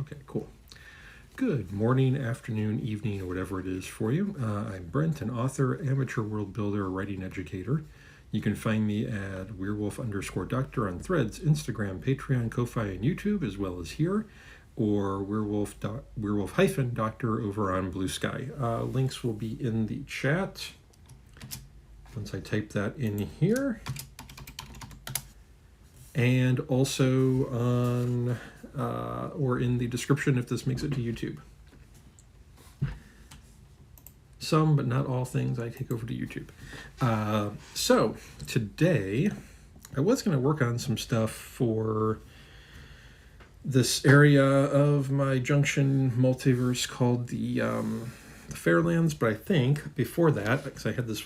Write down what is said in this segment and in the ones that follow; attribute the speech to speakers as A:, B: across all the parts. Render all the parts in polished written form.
A: Okay, cool. Good morning, afternoon, evening, or whatever it is for you. I'm Brent, an author, amateur world builder, writing educator. You can find me at werewolf_doctor on Threads, Instagram, Patreon, Ko-Fi, and YouTube, as well as here, or werewolf-doctor over on Bluesky. Links will be in the chat once I type that in here. And also on or in the description if this makes it to YouTube. Some, but not all things I take over to YouTube. So today, I was going to work on some stuff for this area of my Junction multiverse called the Faire Lands, but I think before that, because I had to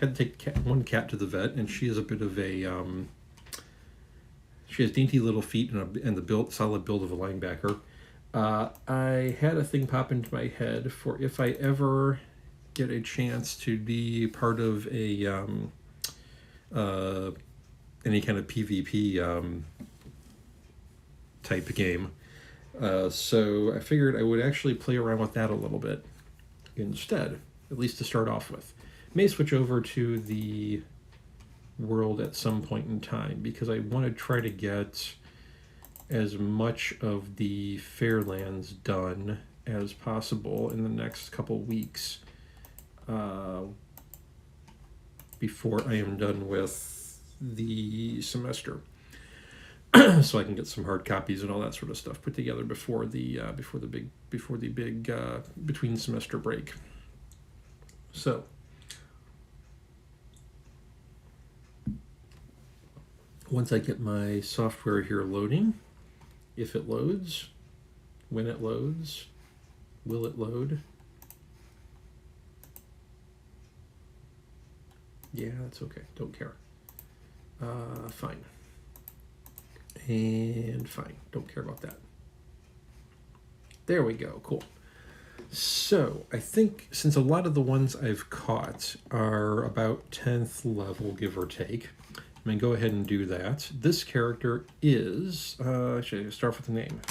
A: take one cat to the vet, and she is a bit of a she has dainty little feet and the solid build of a linebacker. I had a thing pop into my head for if I ever get a chance to be part of a any kind of PvP type game. So I figured I would actually play around with that a little bit instead, at least to start off with. May switch over to the world at some point in time because I want to try to get as much of the Faire Lands done as possible in the next couple weeks before I am done with the semester, so I can get some hard copies and all that sort of stuff put together before the big between semester break. So once I get my software here loading, if it loads, when it loads, will it load? Yeah, that's okay. Don't care. Fine. And fine. Don't care about that. There we go. Cool. So I think since a lot of the ones I've caught are about 10th level, give or take, I'm going to go ahead and do that. This character is, actually, I'll start with the name.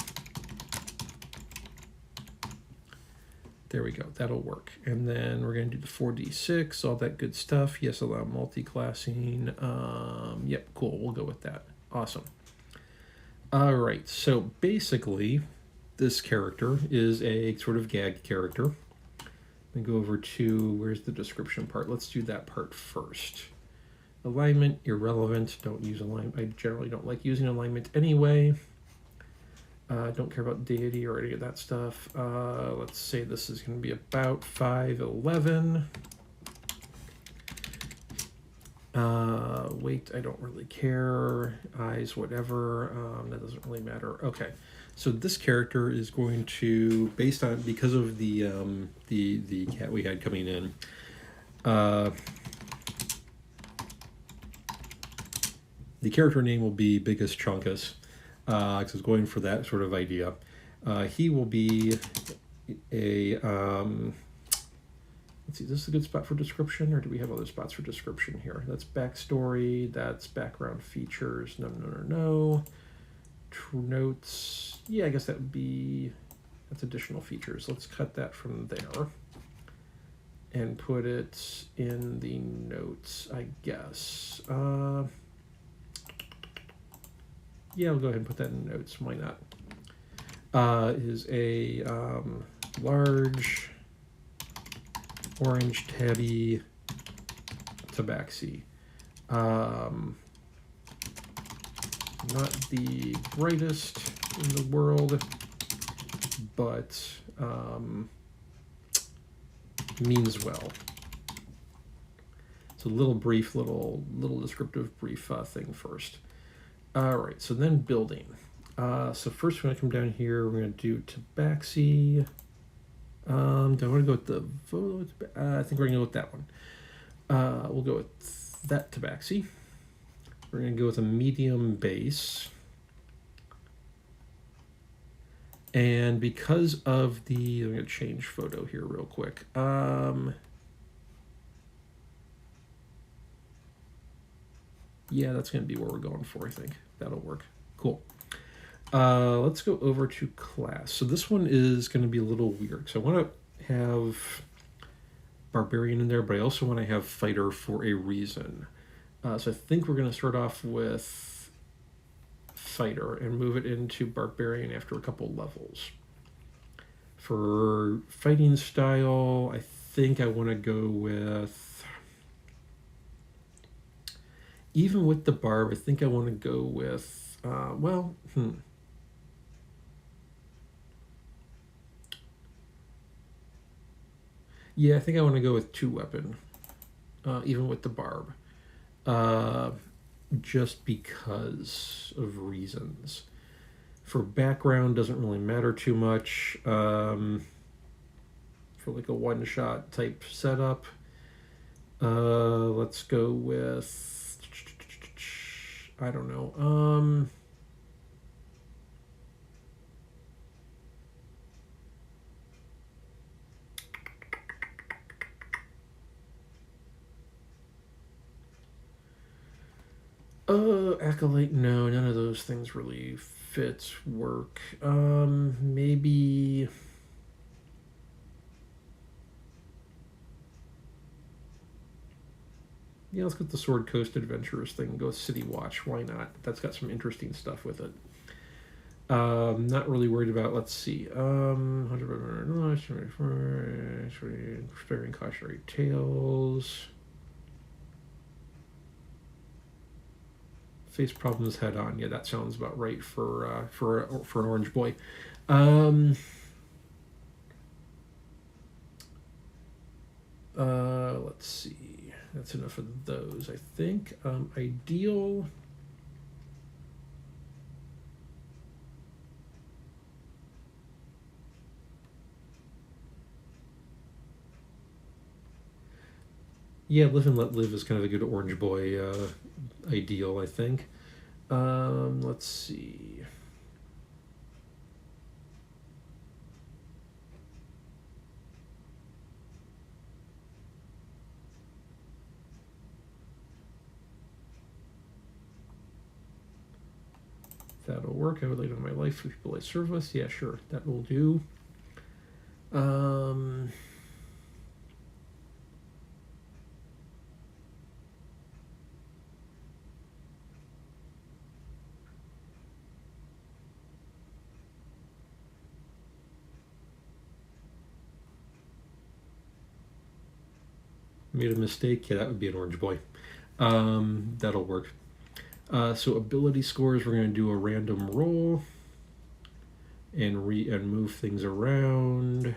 A: There we go. That'll work. And then we're going to do the 4d6, all that good stuff. Yes, allow multi-classing. Yep, cool. We'll go with that. Awesome. All right. So basically, this character is a sort of gag character. I'm going to go over to, where's the description part? Let's do that part first. Alignment, irrelevant. Don't use alignment. I generally don't like using alignment anyway. Don't care about deity or any of that stuff. Let's say this is going to be about 5'11". Weight, I don't really care. Eyes, whatever. That doesn't really matter. Okay, so this character is going to, because of the cat we had coming in. The character name will be Biggest Chunkus, because I was going for that sort of idea. He will be a, let's see, is this a good spot for description, or do we have other spots for description here? That's backstory, that's background features, no. Notes, yeah, I guess that would be, that's additional features. Let's cut that from there and put it in the notes, I guess. Yeah, I'll go ahead and put that in notes. Why not? Is a large orange tabby tabaxi. Not the brightest in the world, but means well. It's a little brief, little descriptive brief thing first. All right, so then building. So first we're going to come down here. We're going to do tabaxi. Do I want to go with the photo? I think we're going to go with that one. We'll go with that tabaxi. We're going to go with a medium base. And because of the, I'm going to change photo here real quick. Yeah, that's going to be what we're going for, I think. That'll work. Cool. Let's go over to class. So this one is going to be a little weird. So I want to have barbarian in there, but I also want to have fighter for a reason. So I think we're going to start off with fighter and move it into barbarian after a couple levels. For fighting style, I think I want to go with, even with the barb, I think I want to go with, Yeah, I think I want to go with 2-weapon, even with the barb, just because of reasons. For background, doesn't really matter too much. For like a one-shot type setup, let's go with, I don't know. Acolyte, no, none of those things really fit work. Maybe. Yeah, let's get the Sword Coast Adventurers thing. Go City Watch. Why not? That's got some interesting stuff with it. Not really worried about. Let's see. Sparing cautionary tales. Face problems head on. Yeah, that sounds about right for an orange boy. Let's see. That's enough of those, I think. Ideal. Yeah, Live and Let Live is kind of a good orange boy ideal, I think. Let's see. That'll work. I would like to my life for people I serve with. Yeah, sure. That will do. Made a mistake. Yeah, that would be an orange boy. That'll work. So ability scores, we're going to do a random roll and move things around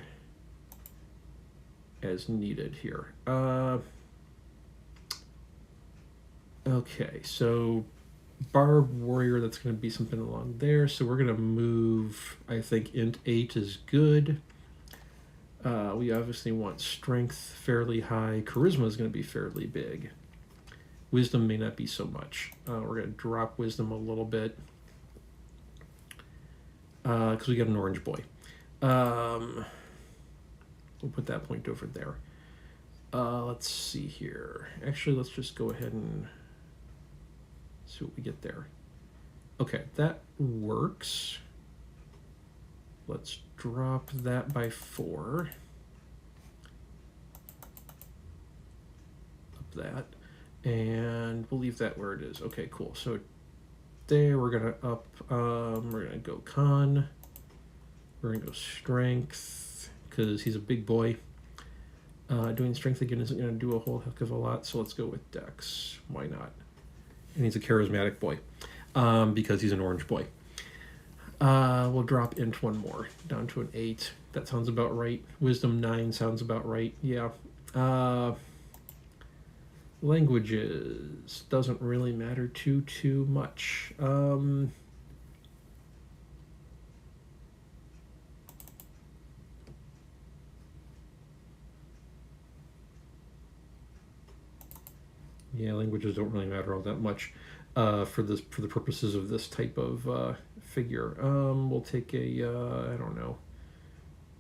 A: as needed here. Okay, so Barb Warrior, that's going to be something along there. So we're going to move, I think int 8 is good. We obviously want strength fairly high. Charisma is going to be fairly big. Wisdom may not be so much. We're going to drop wisdom a little bit because we got an orange boy. We'll put that point over there. Let's see here. Actually, let's just go ahead and see what we get there. Okay, that works. Let's drop that by 4. Up that. And we'll leave that where it is. Okay, cool. So there we're going to up, we're going to go con. We're going to go strength because he's a big boy. Doing strength again isn't going to do a whole heck of a lot, so let's go with dex. Why not? And he's a charismatic boy because he's an orange boy. We'll drop int 1 more, down to an 8. That sounds about right. Wisdom 9 sounds about right. Yeah. Languages doesn't really matter too much. Yeah, languages don't really matter all that much for the purposes of this type of figure. We'll take a I don't know.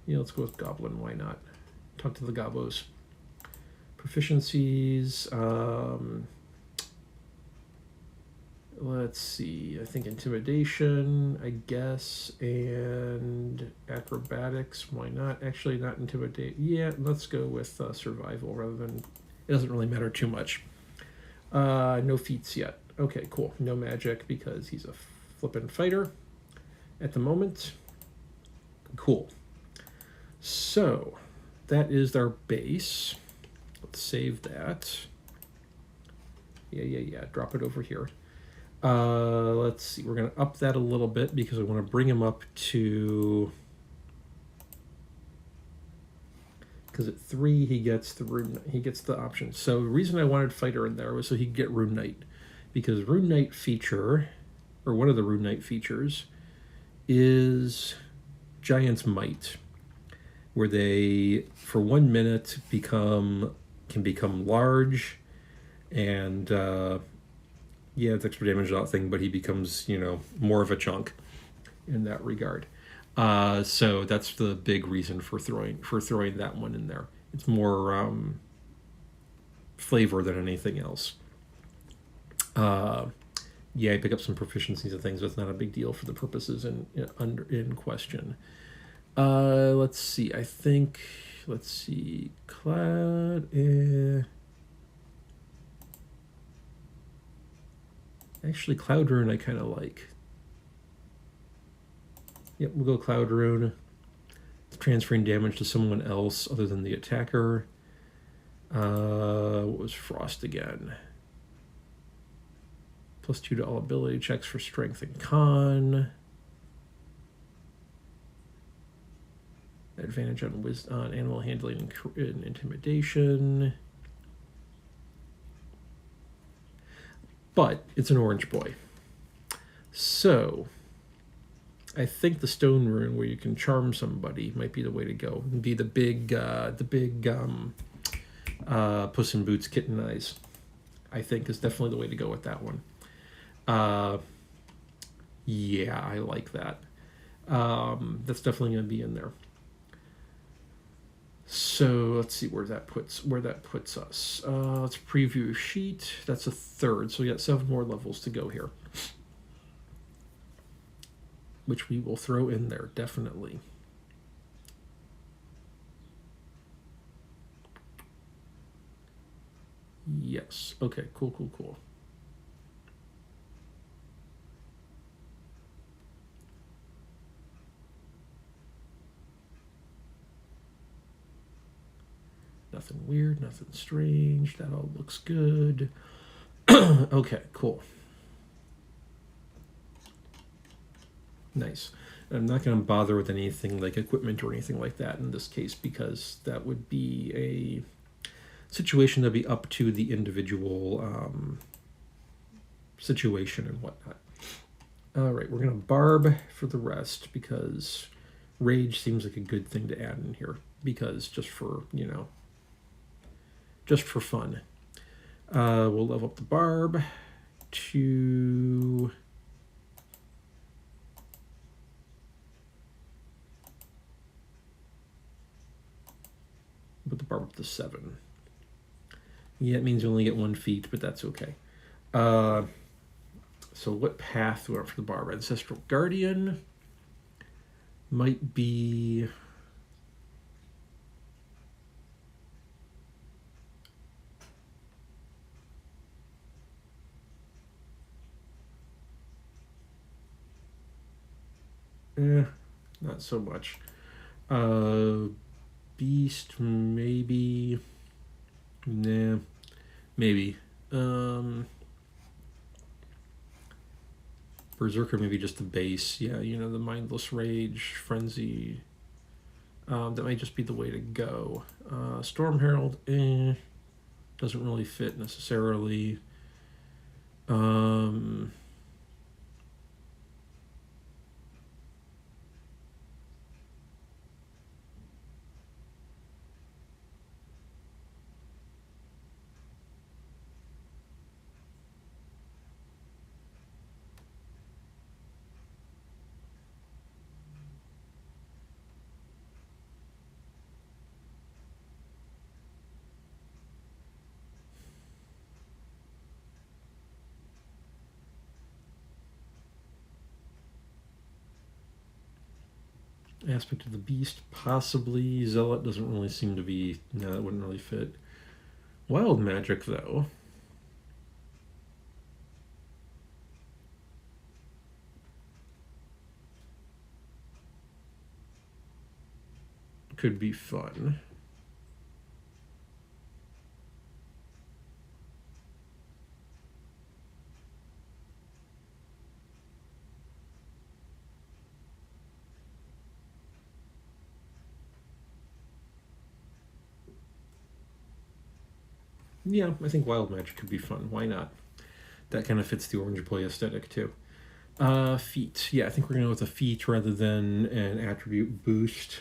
A: Yeah, let's go with goblin. Why not? Talk to the gobos. Proficiencies. let's see. I think intimidation, I guess, and acrobatics. Why not? Actually, not intimidate. Yeah, let's go with survival rather than. It doesn't really matter too much. No feats yet. Okay, cool. No magic because he's a flippin' fighter at the moment. Cool. So that is our base. Let's save that. Yeah. Drop it over here. Let's see. We're going to up that a little bit because I want to bring him up to... Because at 3 he gets the rune. He gets the option. So the reason I wanted fighter in there was so he could get rune knight, because rune knight feature, or one of the rune knight features, is Giant's Might, where they for 1 minute can become large, and yeah, it's extra damage that thing, but he becomes more of a chunk in that regard. So that's the big reason for throwing that one in there. It's more flavor than anything else. Yeah, I pick up some proficiencies and things, but it's not a big deal for the purposes in question. Let's see. I think. Let's see. Cloud. Actually, Cloud Rune I kind of like. Yep, we'll go Cloud Rune. It's transferring damage to someone else other than the attacker. What was Frost again? +2 to all ability checks for strength and con. Advantage on animal handling and intimidation. But it's an orange boy. So I think the stone rune where you can charm somebody might be the way to go. It'd be the big Puss in Boots kitten eyes. I think is definitely the way to go with that one. Yeah, I like that. That's definitely going to be in there. So let's see where that puts us. Let's preview a sheet. That's a third, so we got 7 more levels to go here, which we will throw in there definitely. Yes. Okay. Cool. Nothing weird, nothing strange. That all looks good. Okay, cool. Nice. I'm not going to bother with anything like equipment or anything like that in this case, because that would be a situation that'd be up to the individual situation and whatnot. All right, we're going to barb for the rest because rage seems like a good thing to add in here, because just for fun. We'll level up the barb to... Put the barb up to 7. Yeah, it means you only get 1 feat, but that's okay. So what path do we want for the barb? Ancestral Guardian might be... not so much. Beast, maybe. Nah, maybe. Berserker, maybe just the base. Yeah, the Mindless Rage, Frenzy. That might just be the way to go. Storm Herald, doesn't really fit necessarily. Aspect of the beast, possibly. Zealot doesn't really seem to be... No, that wouldn't really fit. Wild magic, though. Could be fun. Yeah, I think wild magic could be fun. Why not? That kind of fits the Orange Boy aesthetic, too. Feat. Yeah, I think we're going to go with a feat rather than an attribute boost,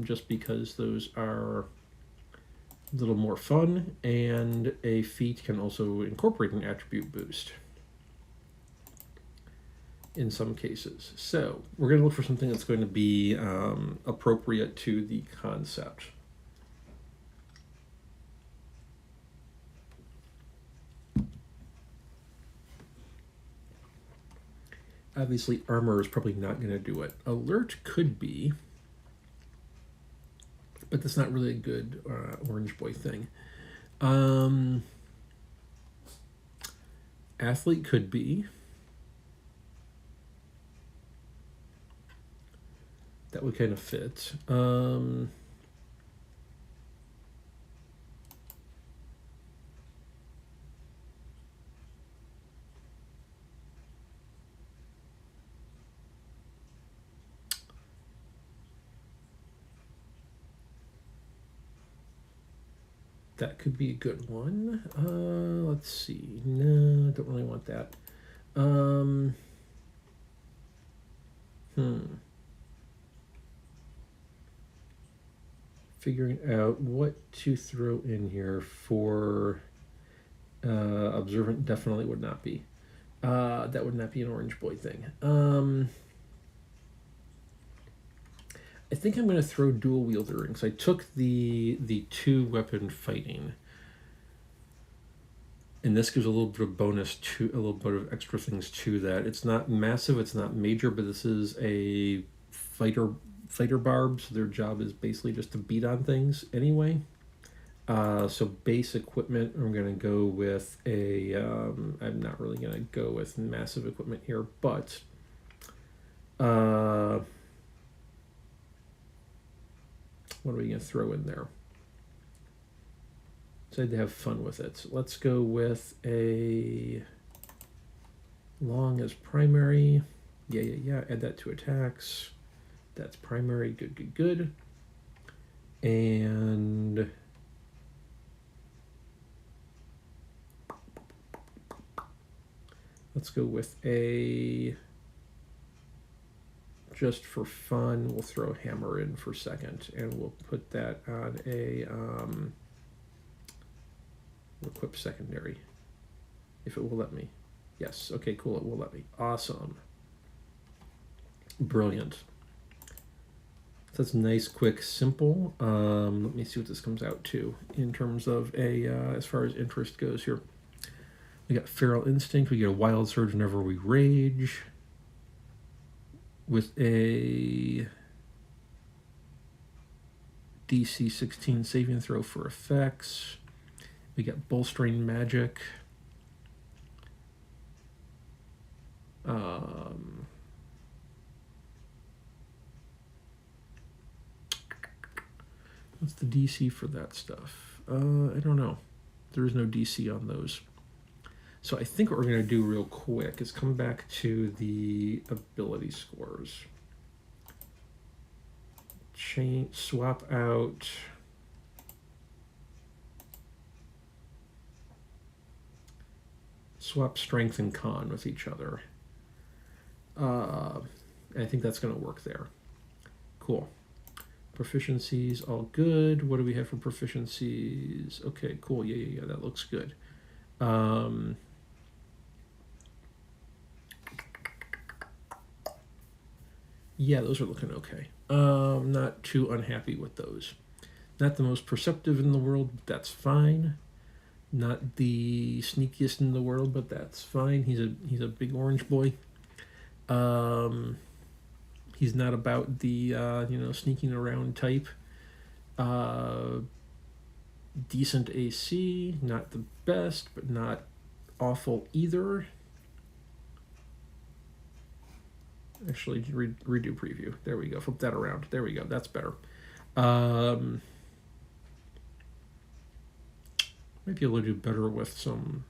A: just because those are a little more fun, and a feat can also incorporate an attribute boost in some cases. So we're going to look for something that's going to be appropriate to the concept. Obviously, armor is probably not going to do it. Alert could be, but that's not really a good Orange Boy thing. Athlete could be. That would kind of fit. That could be a good one. Let's see. No, I don't really want that. Figuring out what to throw in here for observant definitely would not be. That would not be an Orange Boy thing. I think I'm going to throw dual wielder rings. I took the 2-weapon fighting, and this gives a little bit of bonus to a little bit of extra things to that. It's not massive, it's not major, but this is a fighter barb, so their job is basically just to beat on things anyway. So base equipment, I'm going to go with a. I'm not really going to go with massive equipment here, but. What are we going to throw in there? Decided to have fun with it. So let's go with a long as primary. Yeah. Add that to attacks. That's primary. Good. And let's go with a. Just for fun, we'll throw hammer in for second, and we'll put that on a equip secondary, if it will let me. Yes, okay, cool, it will let me. Awesome. Brilliant. So that's nice, quick, simple. Let me see what this comes out to in terms of a as far as interest goes here. We got feral instinct, we get a wild surge whenever we rage. With a DC 16 saving throw for effects. We got bolstering magic. What's the DC for that stuff? I don't know. There is no DC on those. So I think what we're going to do real quick is come back to the ability scores. Swap out strength and con with each other. I think that's going to work there. Cool. Proficiencies, all good. What do we have for proficiencies? Okay, cool. Yeah, that looks good. Yeah, those are looking okay. Not too unhappy with those. Not the most perceptive in the world, but that's fine. Not the sneakiest in the world, but that's fine. He's a big orange boy. He's not about the sneaking around type. Decent AC, not the best, but not awful either. Actually, redo preview. There we go. Flip that around. There we go. That's better. Might be able to do better with some.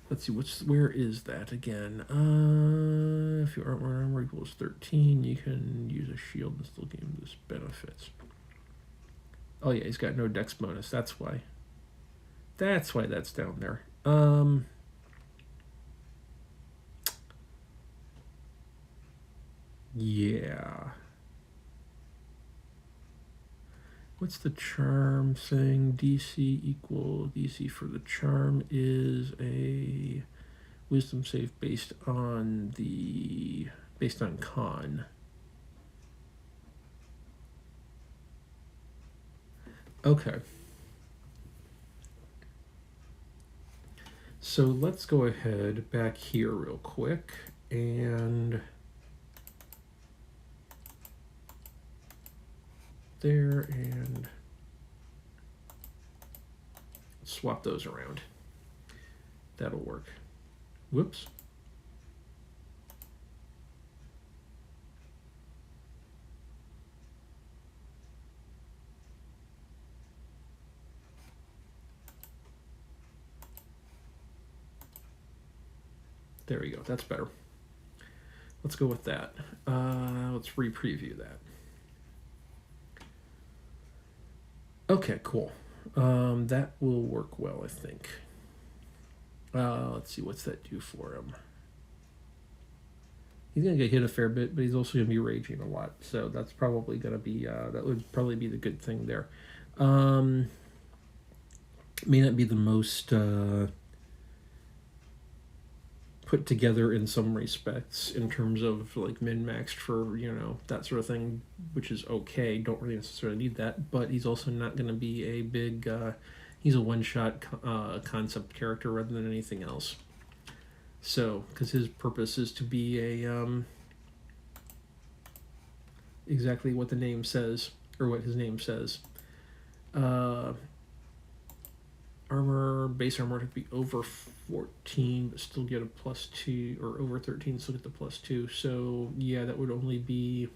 A: Let's see. Where is that again? If your armor equals 13, you can use a shield and still gain this benefits. Oh yeah, he's got no dex bonus. That's why. That's why that's down there. Yeah. What's the charm thing? DC for the charm is a wisdom save based on con. Okay. So let's go ahead back here real quick and there and swap those around. That'll work. Whoops. There we go. That's better. Let's go with that. Let's re-preview that. Okay, cool. That will work well, I think. Let's see, what's that do for him? He's going to get hit a fair bit, but he's also going to be raging a lot. So that's probably going to be, that would probably be the good thing there. May not be the most put together in some respects in terms of like min-maxed for, that sort of thing, which is okay. Don't really necessarily need that, but he's also not going to be a big, he's a one-shot concept character rather than anything else. So, because his purpose is to be a, exactly what the name says, or what his name says. Base armor to be over 14, but still get a +2, or over 13, still get the +2. So, yeah, that would only be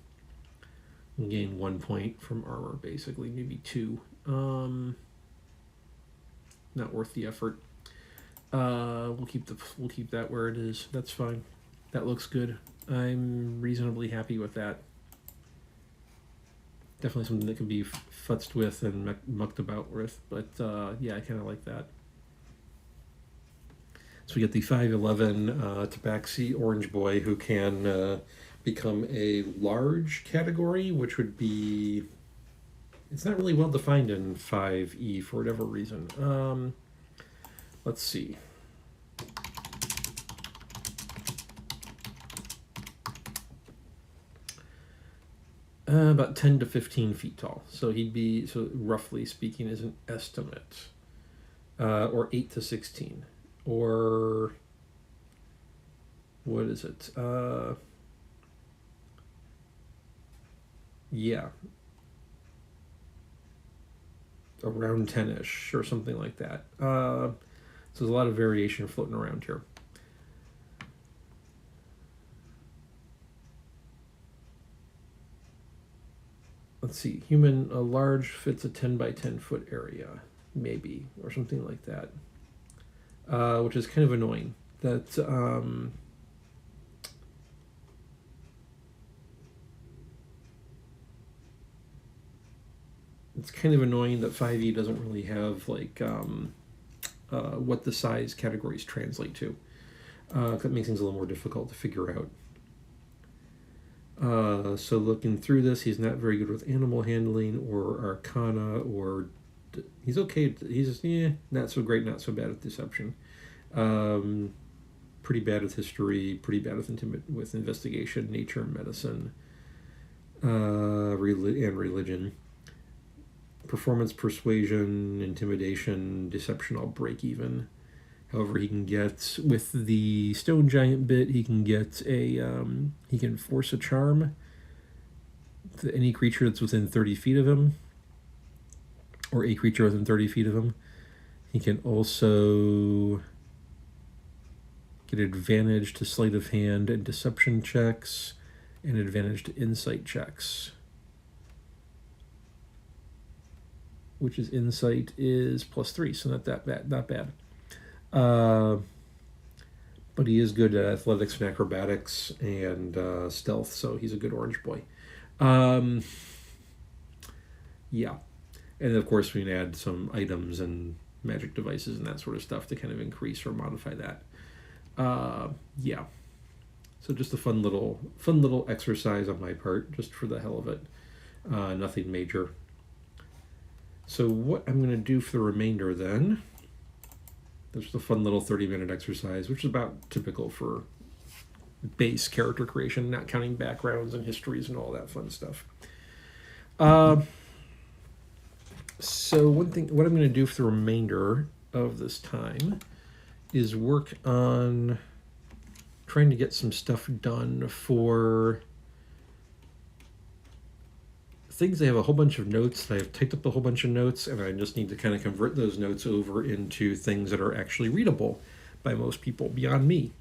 A: gain 1 point from armor, basically, maybe 2. Not worth the effort. We'll keep that where it is. That's fine. That looks good. I'm reasonably happy with that. Definitely something that can be futzed with and mucked about with, but yeah, I kind of like that. So we get the 5'11" Tabaxi Orange Boy who can become a large category, which would be... It's not really well defined in 5e for whatever reason. Let's see. About 10 to 15 feet tall. So he'd be, so roughly speaking, is an estimate. Or 8 to 16. Or, what is it? Yeah. Around 10-ish or something like that. So there's a lot of variation floating around here. Let's see, human, a large fits a 10 by 10 foot area, maybe, or something like that, which is kind of annoying. That it's kind of annoying that 5e doesn't really have like what the size categories translate to. That makes things a little more difficult to figure out. So looking through this, he's not very good with animal handling or arcana, or he's okay. He's not so great, not so bad at deception. Pretty bad with history, pretty bad with investigation, nature, and medicine, and religion. Performance, persuasion, intimidation, deception, all break even. However, he can get, with the stone giant bit, he can get he can force a charm to any creature that's within 30 feet of him, or a creature within 30 feet of him. He can also get advantage to sleight of hand and deception checks, and advantage to insight checks. Which is insight is +3, so not that bad, not bad. But he is good at athletics and acrobatics and stealth, so he's a good orange boy. Yeah. And of course, we can add some items and magic devices and that sort of stuff to kind of increase or modify that. Yeah. So just a fun little exercise on my part, just for the hell of it. Nothing major. So what I'm going to do for the remainder then, there's a fun little 30-minute exercise, which is about typical for base character creation, not counting backgrounds and histories and all that fun stuff. So what I'm going to do for the remainder of this time is work on trying to get some stuff done for things. I have a whole bunch of notes. I've typed up a whole bunch of notes, and I just need to kind of convert those notes over into things that are actually readable by most people beyond me,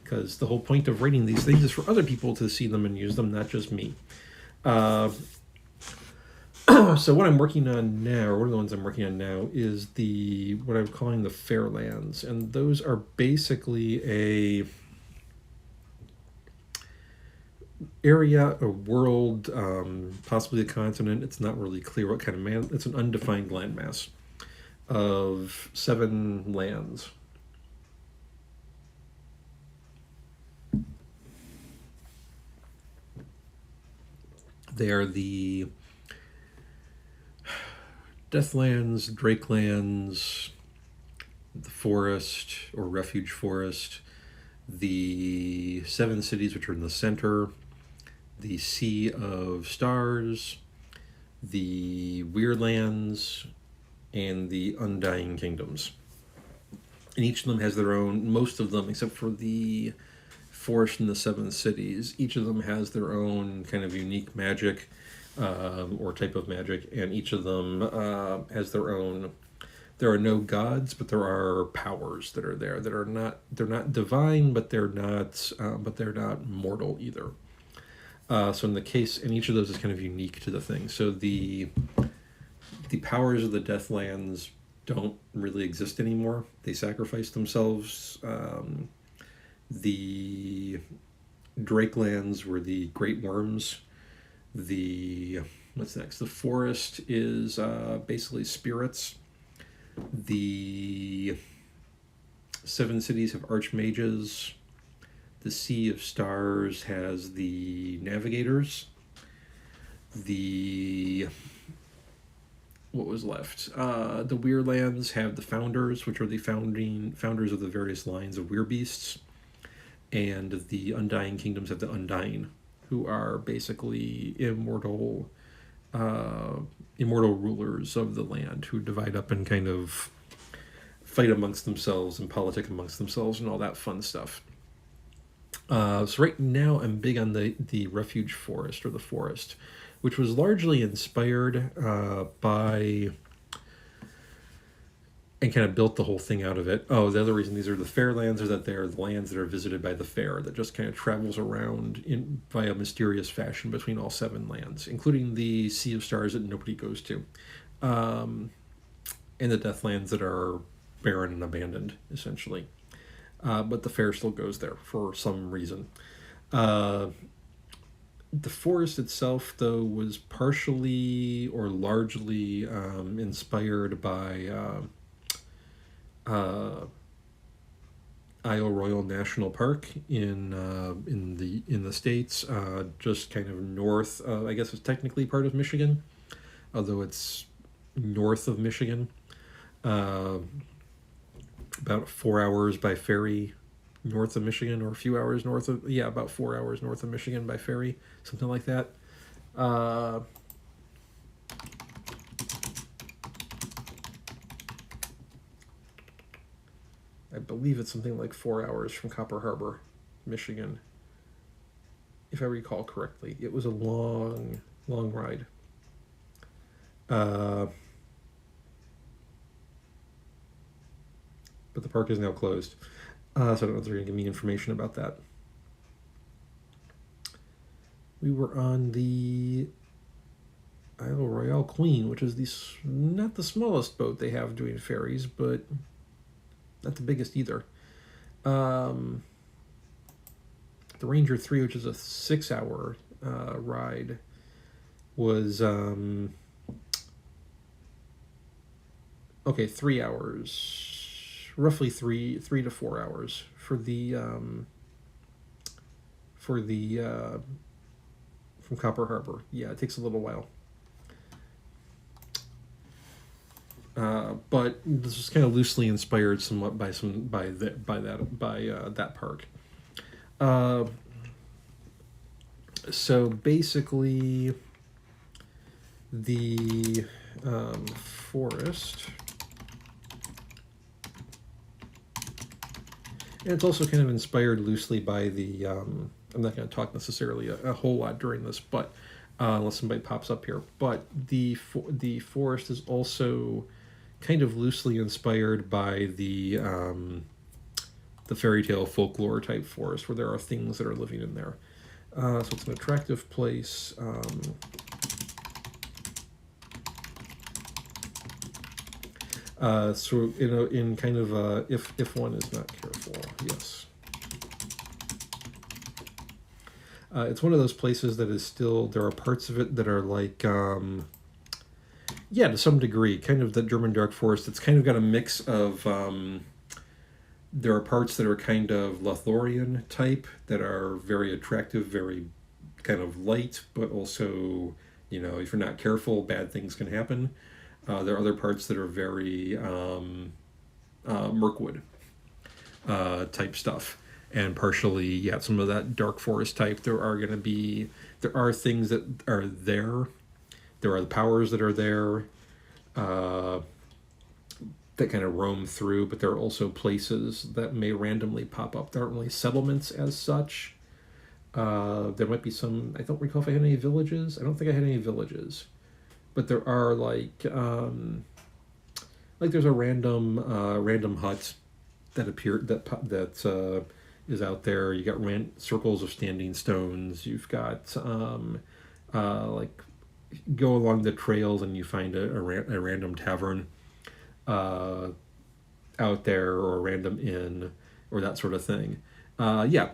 A: because the whole point of writing these things is for other people to see them and use them, not just me. So what I'm working on now, or one of the ones I'm working on now, is what I'm calling the Faire Lands, and those are basically a area, a world, possibly a continent. It's not really clear what kind of it's an undefined landmass of 7 lands. They are the Deathlands, Drakelands, the Forest or Refuge Forest, the 7 cities which are in the center, the Sea of Stars, the Weird Lands, and the Undying Kingdoms. And each of them has their own, most of them, except for the Forest and the 7 cities, each of them has their own kind of unique magic, or type of magic, and each of them has their own. There are no gods, but there are powers that are there that are not. They're not divine, but they're not. But they're not mortal either. So in the case, and each of those is kind of unique to the thing. So the powers of the Deathlands don't really exist anymore. They sacrifice themselves. The Drakelands were the Great Worms. What's next? The Forest is basically spirits. The 7 cities have archmages. The Sea of Stars has the navigators. What was left? The Weird Lands have the founders, which are the founders of the various lines of weirbeasts. And the Undying Kingdoms have the Undying, who are basically immortal rulers of the land, who divide up and kind of fight amongst themselves and politic amongst themselves and all that fun stuff. So right now I'm big on the Refuge Forest, or the Forest, which was largely inspired by, and kind of built the whole thing out of it. Oh, the other reason these are the Faire Lands is that they're the lands that are visited by the Fair, that just kind of travels around via mysterious fashion between all 7 lands, including the Sea of Stars that nobody goes to, and the Deathlands that are barren and abandoned, essentially. But the Fair still goes there for some reason. The Forest itself, though, was partially or largely inspired by Isle Royale National Park in the States, just kind of north. I guess it's technically part of Michigan, although it's north of Michigan. About 4 hours by ferry north of Michigan, or a few hours north of, about 4 hours north of Michigan by ferry, something like that. I believe it's something like 4 hours from Copper Harbor, Michigan, if I recall correctly. It was a long, long ride. But the park is now closed. So I don't know if they're going to give me information about that. We were on the Isle Royale Queen, which is not the smallest boat they have doing ferries, but not the biggest either. The Ranger 3, which is a 6-hour ride, was 3 hours, roughly three to 4 hours for the from Copper Harbor. Yeah, it takes a little while. But this was kind of loosely inspired somewhat by that park. So basically, the forest, and it's also kind of inspired loosely by the. I'm not going to talk necessarily a whole lot during this, but unless somebody pops up here. But the forest is also kind of loosely inspired by the fairy tale folklore type forest, where there are things that are living in there. So it's an attractive place. So in kind of if one is not careful, yes. It's one of those places that is still, there are parts of it that are like, yeah, to some degree, kind of the German dark forest. It's kind of got a mix of, there are parts that are kind of Lothlorien type that are very attractive, very kind of light, but also, if you're not careful, bad things can happen. There are other parts that are very Mirkwood type stuff. And partially, some of that dark forest type. There are things that are there. There are the powers that are there that kind of roam through, but there are also places that may randomly pop up. There aren't really settlements as such. There might be some, I don't recall if I had any villages. I don't think I had any villages. But there are there's a random hut that appeared, that is out there. You got circles of standing stones. You've got go along the trails and you find a random tavern out there, or a random inn, or that sort of thing.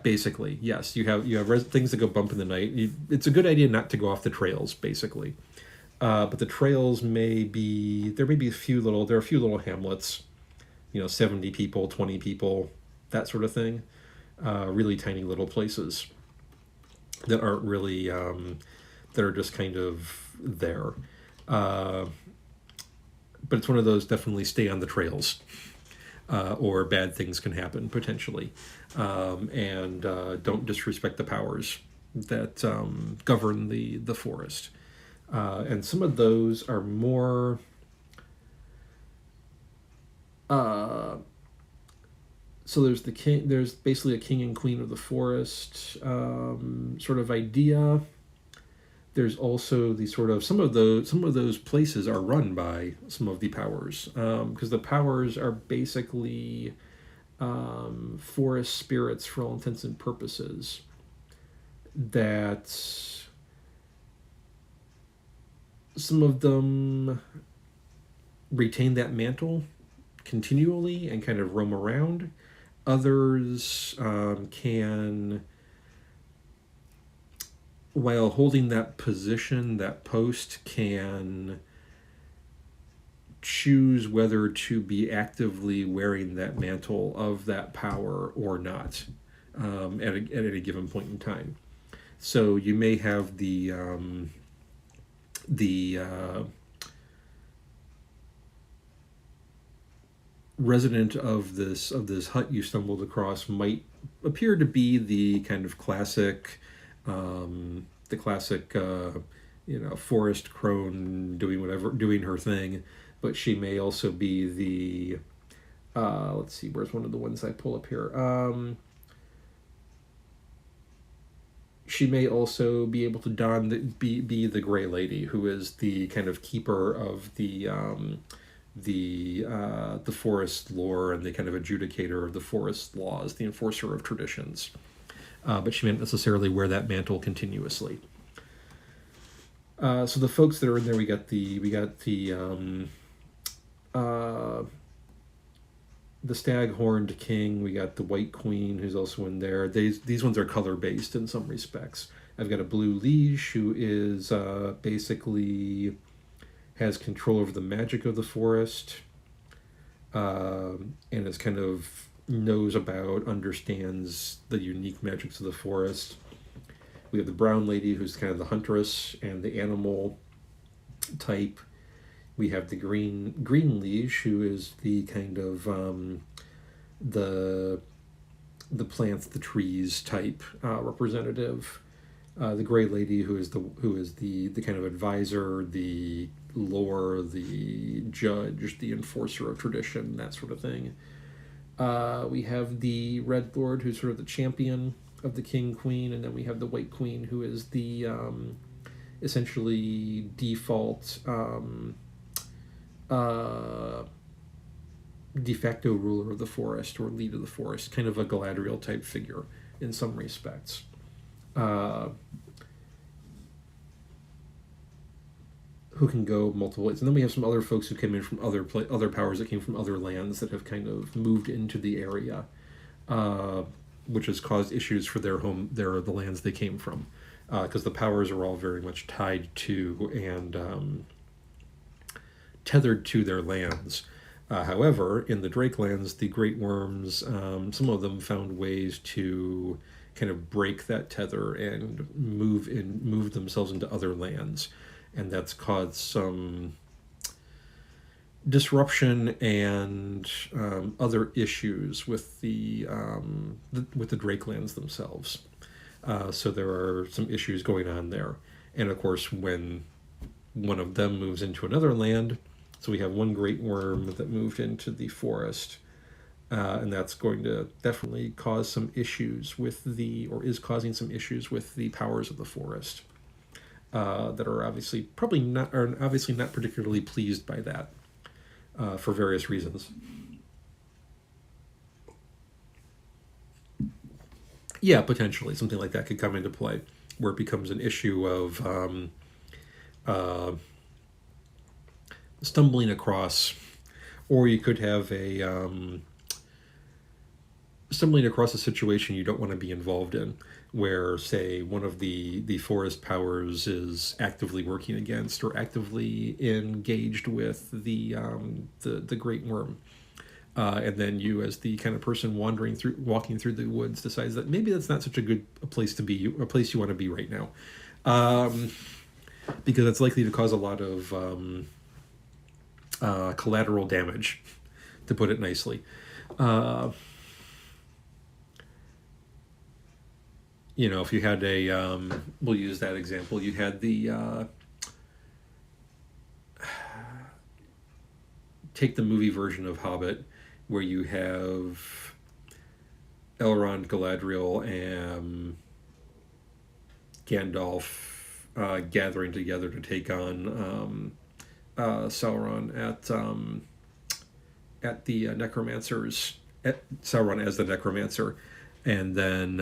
A: Basically, yes. You have things that go bump in the night. It's a good idea not to go off the trails, basically. But the trails there may be a few little hamlets, 70 people, 20 people, that sort of thing. Really tiny little places that aren't really, that are just kind of there. But it's one of those, definitely stay on the trails, or bad things can happen potentially. And don't disrespect the powers that govern the forest. And some of those are more so there's basically a king and queen of the forest sort of idea. There's also the sort of some of those places are run by some of the powers, because the powers are basically forest spirits for all intents and purposes, that some of them retain that mantle continually and kind of roam around. Others can, while holding that position, that post, can choose whether to be actively wearing that mantle of that power or not at any given point in time. So you may have the resident of this hut you stumbled across might appear to be the kind of classic, forest crone doing her thing, but she may also be let's see, where's one of the ones I pull up here? She may also be able to be the Gray Lady, who is the kind of keeper of the forest lore and the kind of adjudicator of the forest laws, the enforcer of traditions. But she may not necessarily wear that mantle continuously. So the folks that are in there, we got the stag-horned king, we got the white queen who's also in there. These ones are color-based in some respects. I've got a blue liege who is basically has control over the magic of the forest, and is kind of knows about, understands the unique magics of the forest. We have the brown lady who's kind of the huntress and the animal type. We have the green liege, who is the kind of the plants, the trees type representative. The gray lady, who is the kind of advisor, the lore, the judge, the enforcer of tradition, that sort of thing. We have the red lord, who's sort of the champion of the king queen, and then we have the white queen, who is the essentially default de facto ruler of the forest, or leader of the forest, kind of a Galadriel type figure in some respects. Who can go multiple ways. And then we have some other folks who came in from other powers that came from other lands that have kind of moved into the area, which has caused issues for the lands they came from, because the powers are all very much tied to and tethered to their lands. However, in the Drake lands, the Great Worms, some of them found ways to kind of break that tether and move themselves into other lands, and that's caused some disruption and other issues with the Drake lands themselves. So there are some issues going on there, and of course, when one of them moves into another land, so we have one great worm that moved into the forest, and that's going to definitely cause some issues is causing some issues with the powers of the forest, that are obviously not particularly pleased by that, for various reasons. Yeah, potentially something like that could come into play, where it becomes an issue of stumbling across, or you could have stumbling across a situation you don't want to be involved in, where, say, one of the forest powers is actively working against or actively engaged with the great worm, and then you, as the kind of person walking through the woods, decides that maybe that's not such a place to be, a place you want to be right now, because it's likely to cause a lot of collateral damage, to put it nicely. If you had we'll use that example, you had take the movie version of Hobbit, where you have Elrond, Galadriel, and Gandalf gathering together to take on Sauron at the necromancers, Sauron as the necromancer, and then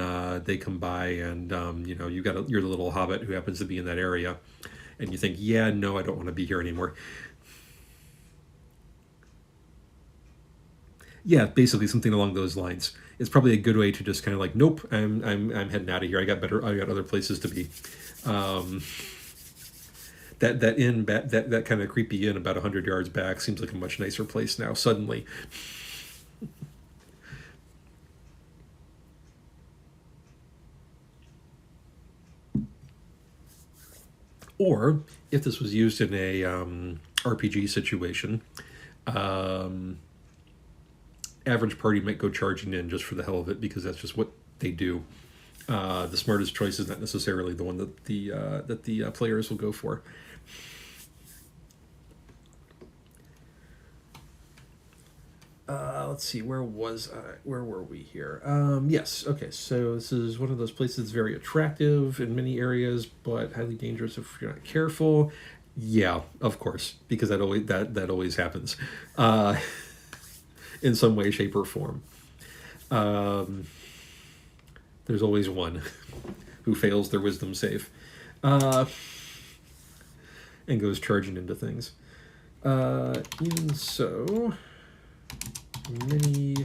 A: they come by, and you're the little hobbit who happens to be in that area, and you think, yeah, no, I don't want to be here anymore. Yeah, basically something along those lines. It's probably a good way to just kind of like, nope, I'm heading out of here. I got other places to be. That kind of creepy inn about 100 yards back seems like a much nicer place now suddenly. Or if this was used in a RPG situation, average party might go charging in just for the hell of it, because that's just what they do. The smartest choice is not necessarily the one that the players will go for. let's see, where was I? Where were we here? Yes, okay, so this is one of those places that's very attractive in many areas, but highly dangerous if you're not careful. Yeah, of course, because that always happens, in some way, shape, or form. There's always one who fails their wisdom save, and goes charging into things. Even so, many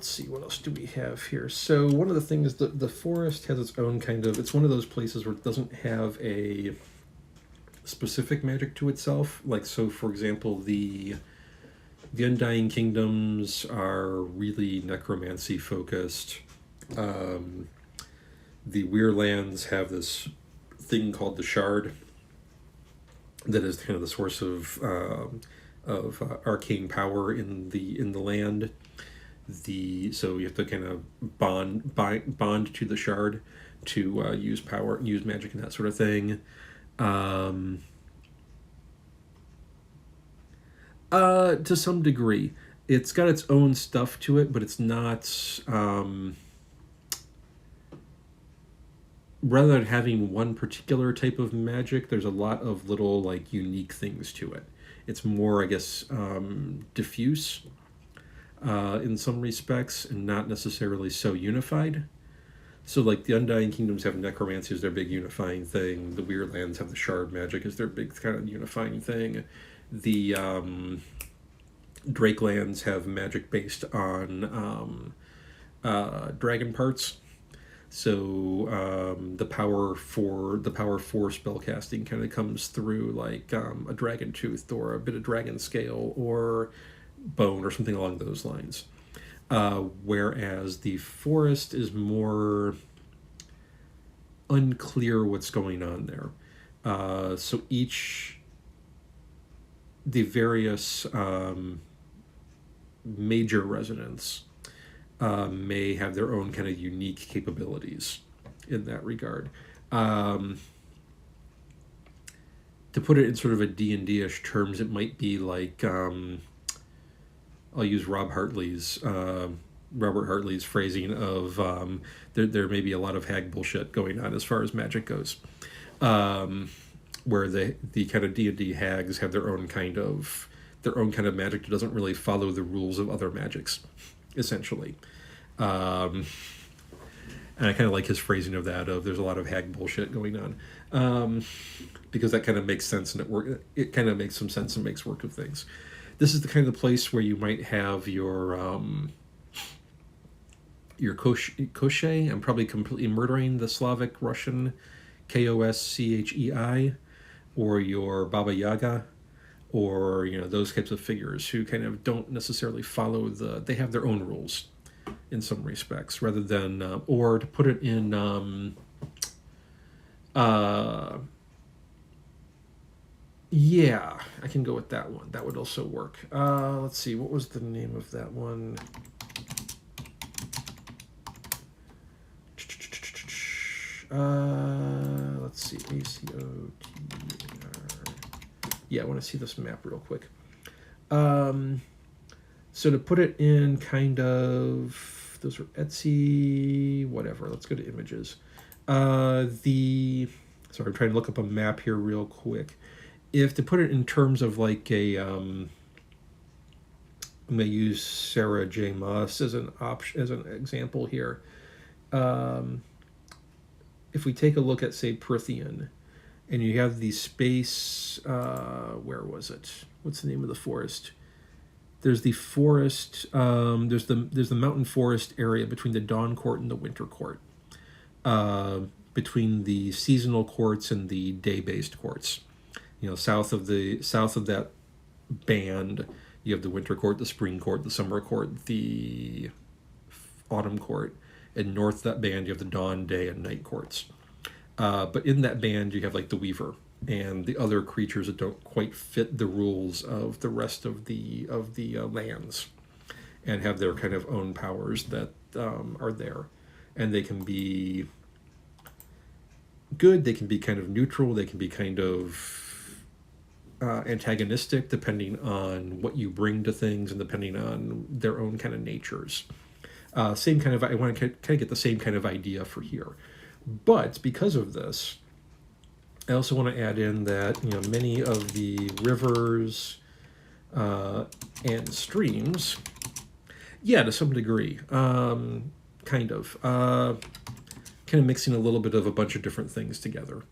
A: let's see, what else do we have here? So one of the things, the forest has its own kind of, it's one of those places where it doesn't have a specific magic to itself. Like, so for example, the Undying Kingdoms are really necromancy focused. The Faire Lands have this thing called the Shard that is kind of the source of arcane power in the land. So you have to kind of bond to the Shard to use magic and that sort of thing. To some degree, it's got its own stuff to it, but it's not. Rather than having one particular type of magic, there's a lot of little like unique things to it. It's more, I guess, diffuse in some respects, and not necessarily so unified. So, like, the Undying Kingdoms have necromancy as their big unifying thing. The Faire Lands have the shard magic as their big kind of unifying thing. The Drake Lands have magic based on dragon parts. So the power for spellcasting kind of comes through like a dragon tooth or a bit of dragon scale or bone or something along those lines. Whereas the forest is more unclear what's going on there. So the various major residents may have their own kind of unique capabilities in that regard. To put it in sort of a D&D-ish terms, it might be like, I'll use Robert Hartley's phrasing of there may be a lot of hag bullshit going on as far as magic goes, where the kind of D&D hags have their own kind of magic that doesn't really follow the rules of other magics, essentially. And I kind of like his phrasing of that, of there's a lot of hag bullshit going on, because that kind of makes sense, and it kind of makes some sense and makes work of things. This is the kind of place where you might have your Koschei. I'm probably completely murdering the Slavic Russian Koschei, or your Baba Yaga, or those types of figures who kind of don't necessarily follow they have their own rules in some respects, rather than or to put it in yeah, I can go with that one. That would also work. Let's see, what was the name of that one? Let's see, ACOTR. Yeah, I want to see this map real quick. So to put it in kind of, those are Etsy, whatever. Let's go to images. Sorry, I'm trying to look up a map here real quick. If to put it in terms of like I'm going to use Sarah J. Moss as an example here. If we take a look at, say, Prithian, and you have the space, where was it? What's the name of the forest? There's the forest, there's the mountain forest area between the Dawn Court and the Winter Court, between the seasonal courts and the day-based courts. South of that band, you have the Winter Court, the Spring Court, the Summer Court, the Autumn Court, and north of that band, you have the Dawn, Day, and Night Courts. But in that band, you have like the Weaver and the other creatures that don't quite fit the rules of the rest of the lands, and have their kind of own powers that are there, and they can be good, they can be kind of neutral, they can be kind of antagonistic depending on what you bring to things and depending on their own kind of natures. Same kind of, I want to kind of get the same kind of idea for here. But because of this, I also want to add in that, you know, many of the rivers and streams, yeah, to some degree, kind of mixing a little bit of a bunch of different things together.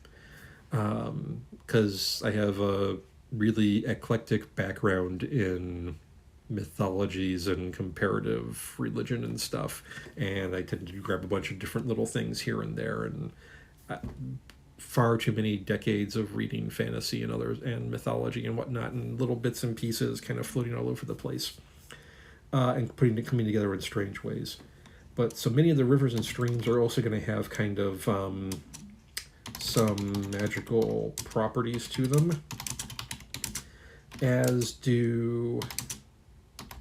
A: Because I have a really eclectic background in mythologies and comparative religion and stuff, and I tend to grab a bunch of different little things here and there, and far too many decades of reading fantasy and others and mythology and whatnot, and little bits and pieces kind of floating all over the place, and coming together in strange ways. But so many of the rivers and streams are also going to have kind of some magical properties to them, as do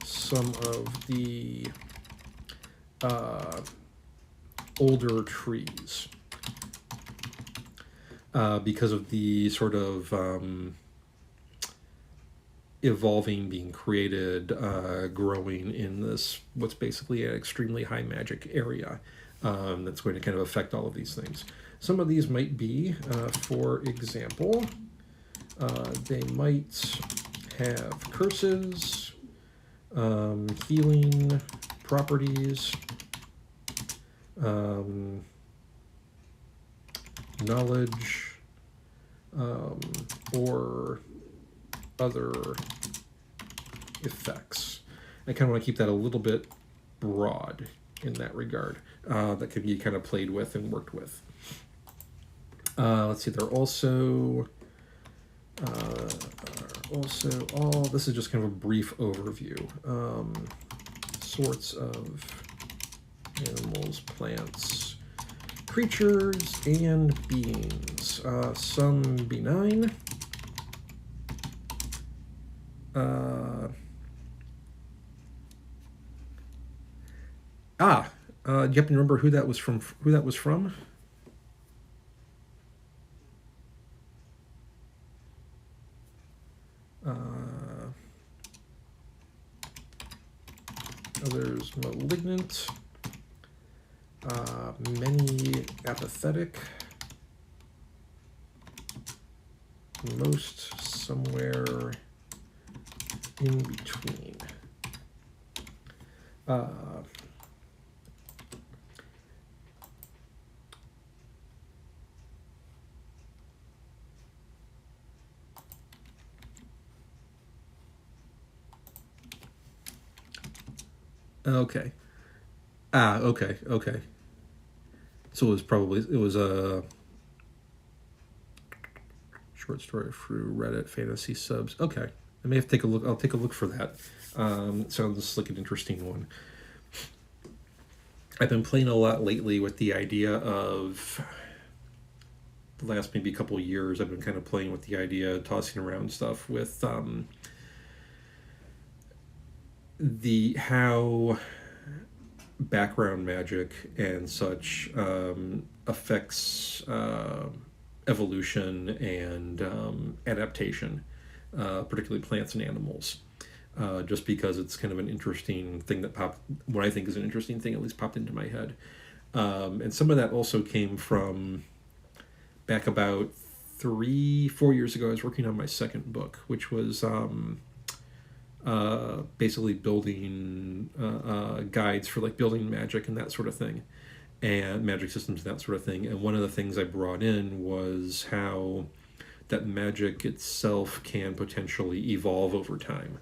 A: some of the older trees, because of the sort of evolving, being created, growing in this, what's basically an extremely high magic area, that's going to kind of affect all of these things. Some of these might be, for example, they might have curses, healing properties, knowledge, or other effects. I kind of want to keep that a little bit broad in that regard, that can be kind of played with and worked with. Let's see, they're also all, this is just kind of a brief overview. Sorts of animals, plants, creatures, and beings. Some benign. Do you happen to remember who that was from? Others malignant, many apathetic, most somewhere in between. Okay. Okay. So it was a short story through Reddit fantasy subs. Okay. I may have to take a look. I'll take a look for that. Sounds like an interesting one. I've been playing a lot lately with the idea of the last maybe couple of years. I've been kind of playing with the idea, tossing around stuff with how background magic and such affects evolution and adaptation, particularly plants and animals. Just because it's kind of an interesting thing what I think is an interesting thing, at least popped into my head. And some of that also came from back about 3-4 years ago. I was working on my second book, which was basically building guides for like building magic and that sort of thing, and magic systems and that sort of thing. And one of the things I brought in was how that magic itself can potentially evolve over time,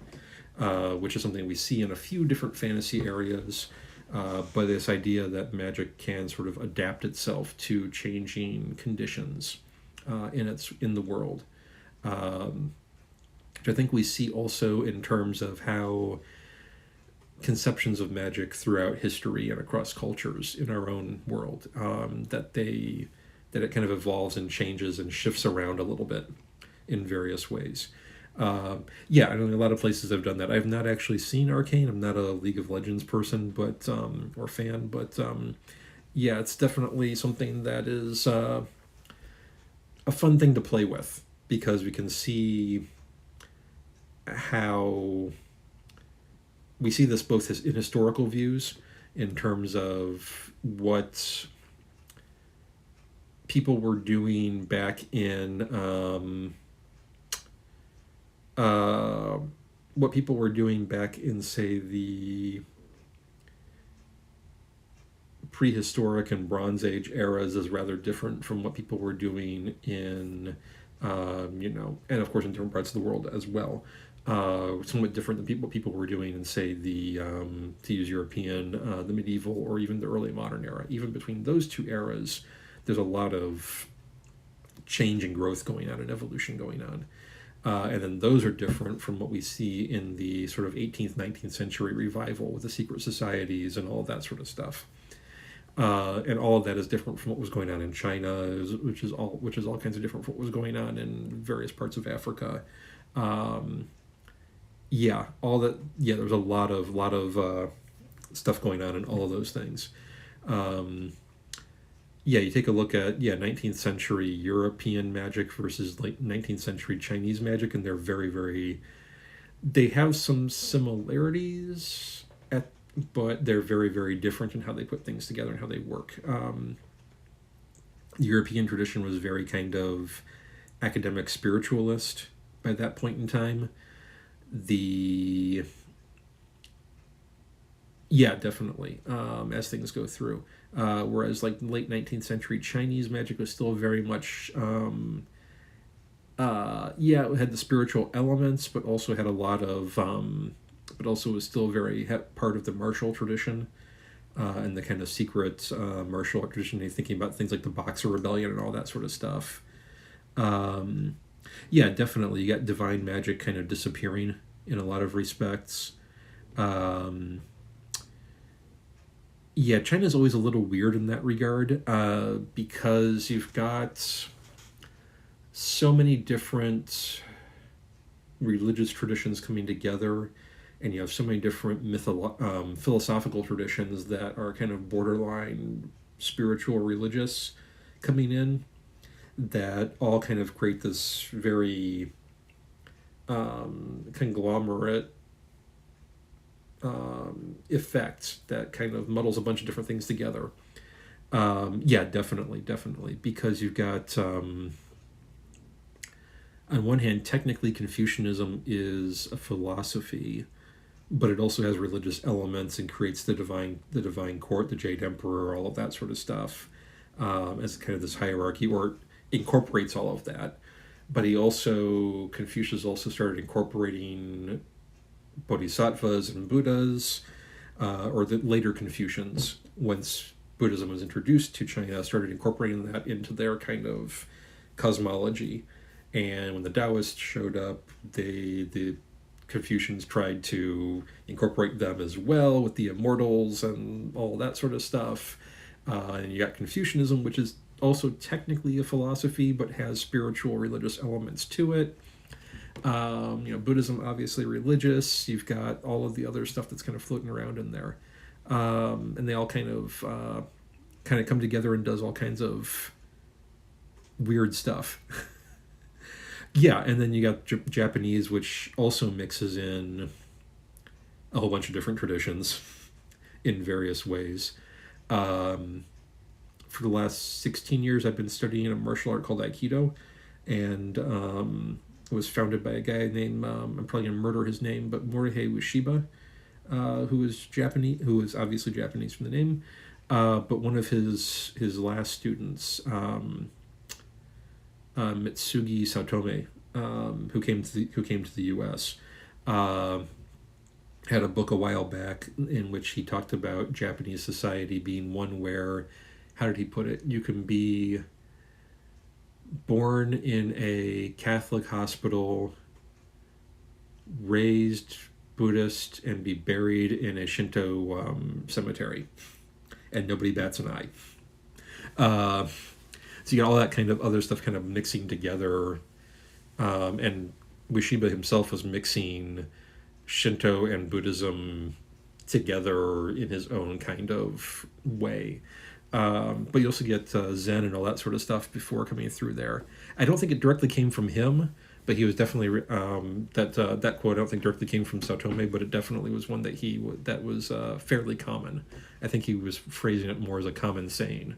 A: which is something we see in a few different fantasy areas. But this idea that magic can sort of adapt itself to changing conditions in the world. Which I think we see also in terms of how conceptions of magic throughout history and across cultures in our own world, that they that it kind of evolves and changes and shifts around a little bit in various ways. Yeah, I know a lot of places have done that. I've not actually seen Arcane. I'm not a League of Legends person, but or fan, but yeah, it's definitely something that is a fun thing to play with, because we can see how we see this both in historical views, in terms of what people were doing back in say the prehistoric and Bronze Age eras is rather different from what people were doing in and of course in different parts of the world as well. Somewhat different than what people were doing in, say, the to use European, the medieval, or even the early modern era. Even between those two eras, there's a lot of change and growth going on and evolution going on. And then those are different from what we see in the sort of 18th, 19th century revival with the secret societies and all of that sort of stuff. And all of that is different from what was going on in China, which is all kinds of different from what was going on in various parts of Africa. All that. Yeah, there's a lot of stuff going on in all of those things. You take a look at 19th century European magic versus like 19th century Chinese magic, and they're very, very. They have some similarities, but they're very, very different in how they put things together and how they work. The European tradition was very kind of academic spiritualist by that point in time. Definitely, as things go through. Whereas like late 19th century Chinese magic was still very much it had the spiritual elements, but also had a lot of but also was still very part of the martial tradition, and the kind of secret martial art tradition. You're thinking about things like the Boxer Rebellion and all that sort of stuff. Definitely, you got divine magic kind of disappearing in a lot of respects. China's always a little weird in that regard, because you've got so many different religious traditions coming together, and you have so many different philosophical traditions that are kind of borderline spiritual religious coming in, that all kind of create this very conglomerate effect that kind of muddles a bunch of different things together. Definitely, because you've got on one hand, technically Confucianism is a philosophy, but it also has religious elements and creates the divine court, the Jade Emperor, all of that sort of stuff, as kind of this hierarchy, or incorporates all of that. But Confucius also started incorporating bodhisattvas and Buddhas, or the later Confucians, once Buddhism was introduced to China, started incorporating that into their kind of cosmology. And when the Taoists showed up, the Confucians tried to incorporate them as well, with the immortals and all that sort of stuff. And you got Confucianism, which is also technically a philosophy, but has spiritual religious elements to it. Buddhism, obviously religious. You've got all of the other stuff that's kind of floating around in there. And they all kind of come together and does all kinds of weird stuff. And then you got Japanese, which also mixes in a whole bunch of different traditions in various ways. For the last 16 years, I've been studying a martial art called Aikido, and it was founded by a guy named, I'm probably going to murder his name, but Morihei Ueshiba, who is Japanese, who is obviously Japanese from the name, but one of his last students, Mitsugi Saotome, who came to the U.S., had a book a while back in which he talked about Japanese society being one where, how did he put it? You can be born in a Catholic hospital, raised Buddhist, and be buried in a Shinto cemetery, and nobody bats an eye. So you got all that kind of other stuff kind of mixing together, and Ueshiba himself was mixing Shinto and Buddhism together in his own kind of way. But you also get Zen and all that sort of stuff before coming through there. I don't think it directly came from him, but he was definitely that quote. I don't think directly came from Saotome, but it definitely was one that that was fairly common. I think he was phrasing it more as a common saying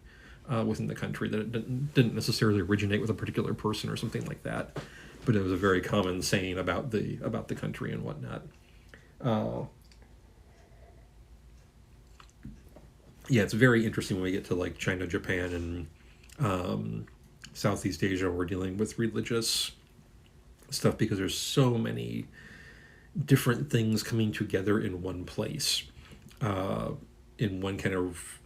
A: within the country, that it didn't necessarily originate with a particular person or something like that, but it was a very common saying about the country and whatnot. Yeah, it's very interesting when we get to like China, Japan, and Southeast Asia. We're dealing with religious stuff because there's so many different things coming together in one place, in one kind of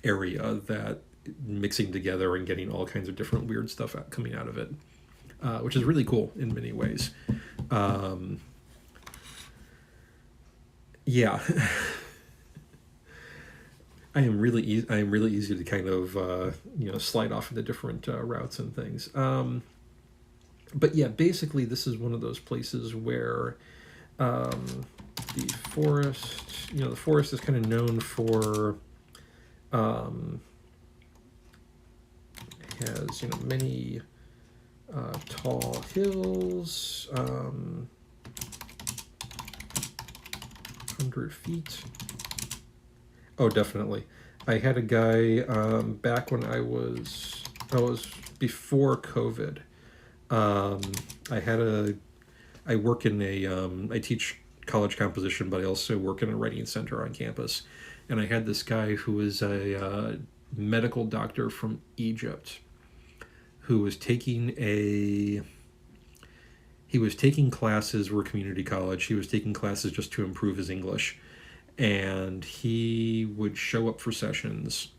A: area, that mixing together and getting all kinds of different weird stuff coming out of it, which is really cool in many ways. Yeah. I am really easy to kind of slide off into different routes and things. But yeah, basically this is one of those places where the forest is kind of known for has many tall hills, 100 feet. Oh, definitely. I had a guy back when I was before COVID. I work in I teach college composition, but I also work in a writing center on campus. And I had this guy who was a medical doctor from Egypt who was taking classes. We're a community college. He was taking classes just to improve his English. And he would show up for sessions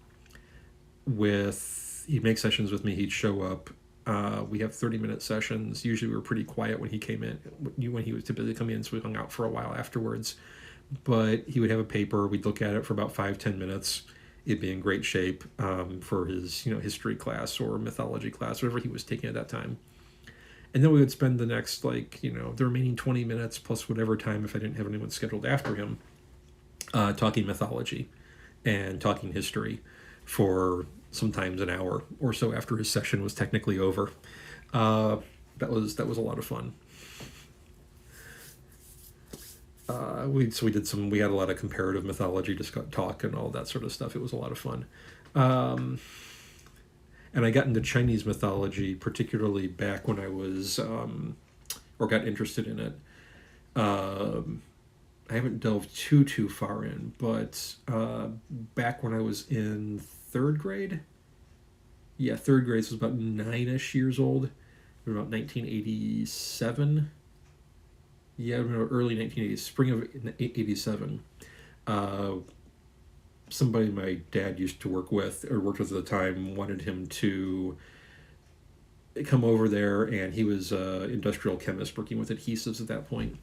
A: he'd make sessions with me. He'd show up. We have 30-minute sessions. Usually we were pretty quiet when he came in, when he was typically coming in, so we hung out for a while afterwards. But he would have a paper. We'd look at it for about 5-10 minutes. It'd be in great shape for his history class or mythology class, whatever he was taking at that time. And then we would spend the next the remaining 20 minutes plus whatever time, if I didn't have anyone scheduled after him, talking mythology and talking history for sometimes an hour or so after his session was technically over. That was a lot of fun. We had a lot of comparative mythology talk and all that sort of stuff. It was a lot of fun. And I got into Chinese mythology, particularly back when I was, or got interested in it. I haven't delved too far in, but back when I was in third grade, so I was about 9-ish years old, about 1987. Yeah, early 1980s, spring of 87. Somebody my dad used to work with at the time wanted him to come over there, and he was an industrial chemist working with adhesives at that point.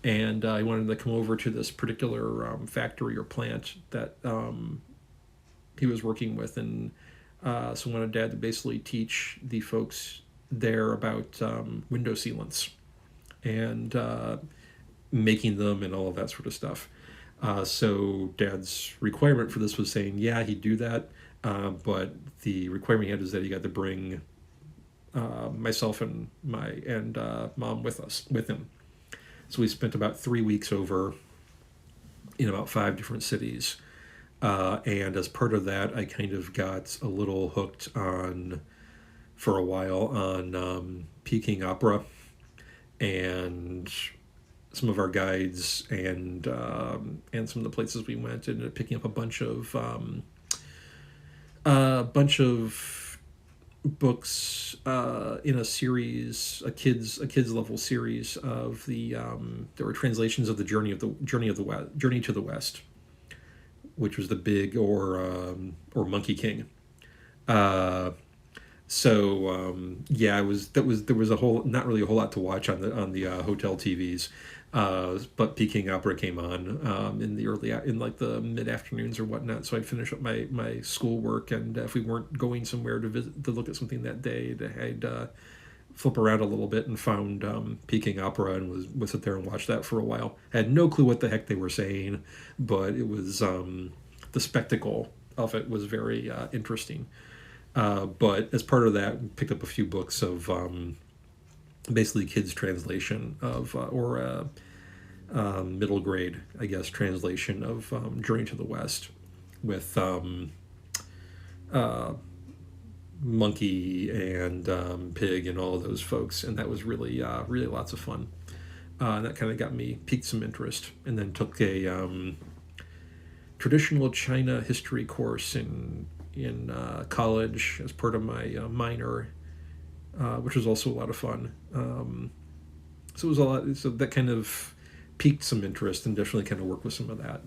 A: And I wanted to come over to this particular factory or plant that he was working with, and so I wanted Dad to basically teach the folks there about window sealants and making them and all of that sort of stuff. So Dad's requirement for this was saying, yeah, he'd do that, but the requirement he had is that he got to bring myself and Mom with him. So we spent about 3 weeks over in about 5 different cities. And as part of that, I kind of got a little hooked for a while on Peking opera and some of our guides and some of the places we went, and picking up a bunch of books in a series, a kids level series of there were translations of the Journey to the West, which was the big or Monkey King. So yeah, there was a whole not really a whole lot to watch on the hotel TVs, but Peking Opera came on in the in like the mid afternoons or whatnot. So I'd finish up my schoolwork, and if we weren't going somewhere to look at something that day, I'd flip around a little bit and found Peking Opera and would sit there and watch that for a while. I had no clue what the heck they were saying, but it was the spectacle of it was very interesting. But as part of that, picked up a few books of basically kids' translation of, or middle grade, I guess, translation of Journey to the West with Monkey and Pig and all of those folks. And that was really, really lots of fun. And that kind of piqued some interest. And then took a traditional China history course in college as part of my minor, which was also a lot of fun. So it was a lot. So that kind of piqued some interest and definitely kind of worked with some of that.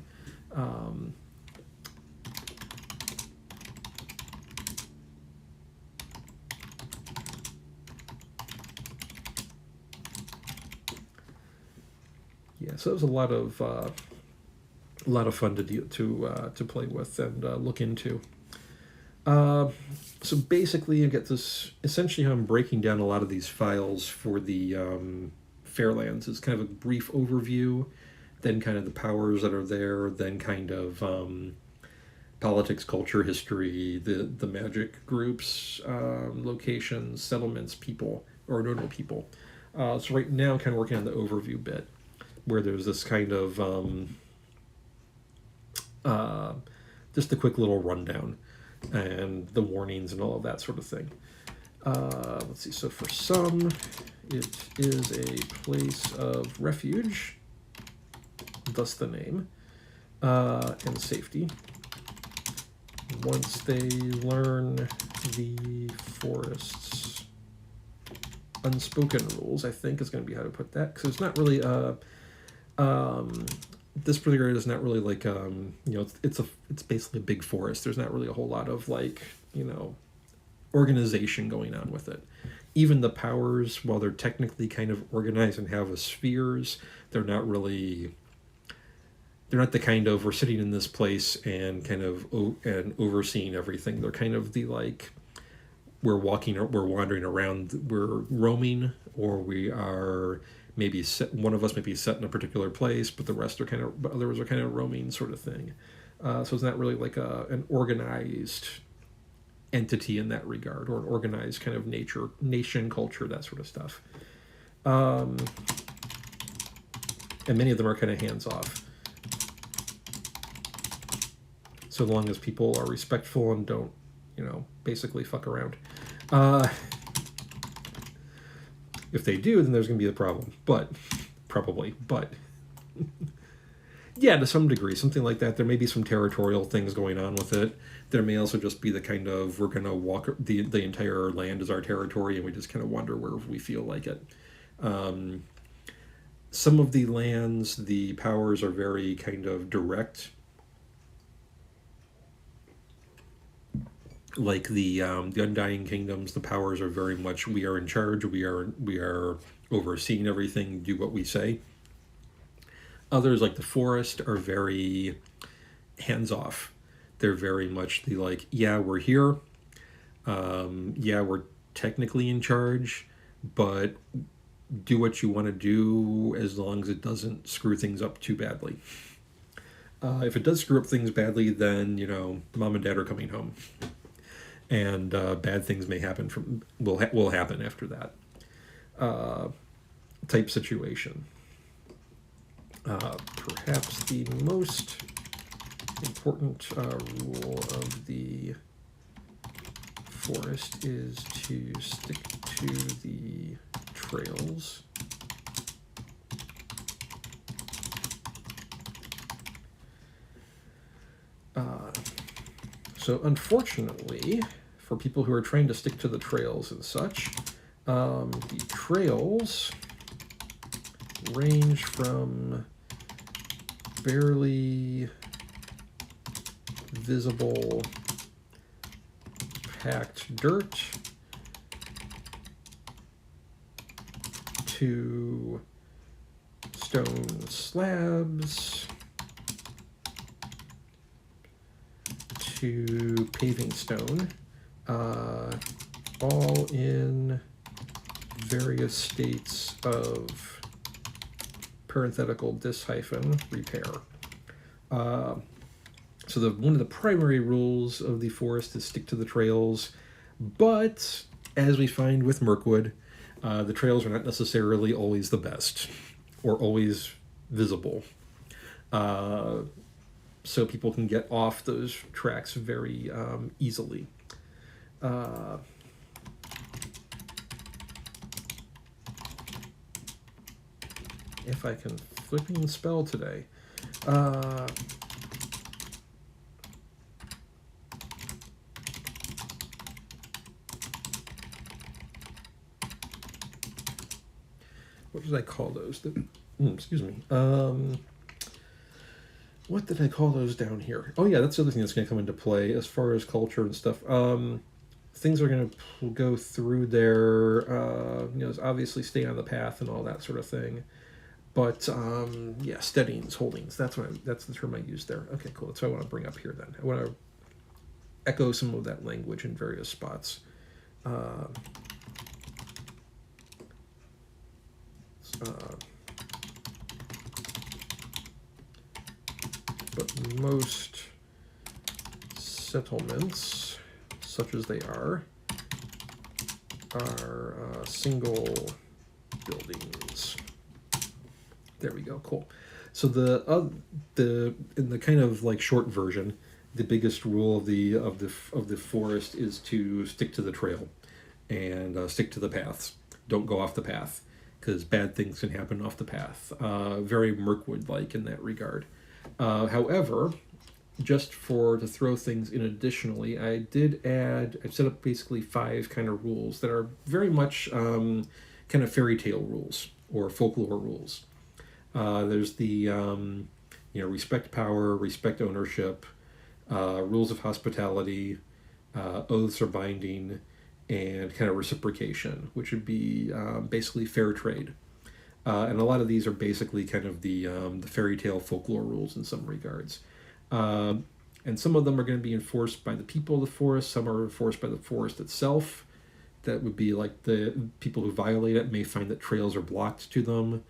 A: Yeah, so it was a lot of fun to play with and look into. So basically, I get this. Essentially, how I'm breaking down a lot of these files for the Faire Lands is kind of a brief overview, then kind of the powers that are there, then kind of politics, culture, history, the magic groups, locations, settlements, people, or nodal people. So right now, I'm kind of working on the overview bit, where there's this kind of just a quick little rundown and the warnings and all of that sort of thing. Let's see, so for some, it is a place of refuge, thus the name, and safety. Once they learn the forest's unspoken rules, I think is going to be how to put that, because it's not really this particular area is not really like it's basically a big forest. There's not really a whole lot of organization going on with it. Even the powers, while they're technically kind of organized and have spheres, they're not the kind of we're sitting in this place and kind of and overseeing everything. They're kind of the we're wandering around, we're roaming, or we are maybe one of us may be set in a particular place, but others are kind of roaming, sort of thing. So it's not really like an organized entity in that regard, or an organized kind of nation, culture, that sort of stuff. And many of them are kind of hands off. So long as people are respectful and don't, basically fuck around. If they do, then there's going to be a problem. But yeah, to some degree, something like that. There may be some territorial things going on with it. There may also just be the kind of, we're going to walk, the entire land is our territory, and we just kind of wander wherever we feel like it. Some of the lands, the powers are very kind of direct. Like the Undying Kingdoms, the powers are very much, we are in charge, we are overseeing everything, do what we say. Others, like the forest, are very hands-off. They're very much the yeah, we're here, yeah, we're technically in charge, but do what you want to do as long as it doesn't screw things up too badly. If it does screw up things badly, then, mom and dad are coming home. And bad things may happen will happen after that type situation. Perhaps the most important rule of the forest is to stick to the trails. So unfortunately, for people who are trying to stick to the trails and such, the trails range from barely visible packed dirt to stone slabs to paving stone, all in various states of parenthetical dis hyphen repair. So one of the primary rules of the forest is stick to the trails, but as we find with Mirkwood, the trails are not necessarily always the best or always visible. So people can get off those tracks very easily. If I can flipping spell today. What did I call those? Excuse me. What did I call those down here? Oh yeah, that's the other thing that's going to come into play as far as culture and stuff. Things are going to go through there. Obviously stay on the path and all that sort of thing. But yeah, steadyings, holdings. That's the term I used there. Okay, cool. That's what I want to bring up here. Then I want to echo some of that language in various spots. But most settlements, such as they are single buildings. There we go. Cool. So in the kind of like short version, the biggest rule of the forest is to stick to the trail and stick to the paths. Don't go off the path, because bad things can happen off the path. Very Mirkwood-like in that regard. However, just to throw things in additionally, I've set up basically 5 kind of rules that are very much kind of fairy tale rules or folklore rules. There's the respect power, respect ownership, rules of hospitality, oaths or binding, and kind of reciprocation, which would be basically fair trade. And a lot of these are basically kind of the fairy tale folklore rules in some regards. And some of them are going to be enforced by the people of the forest. Some are enforced by the forest itself. That would be like the people who violate it may find that trails are blocked to them.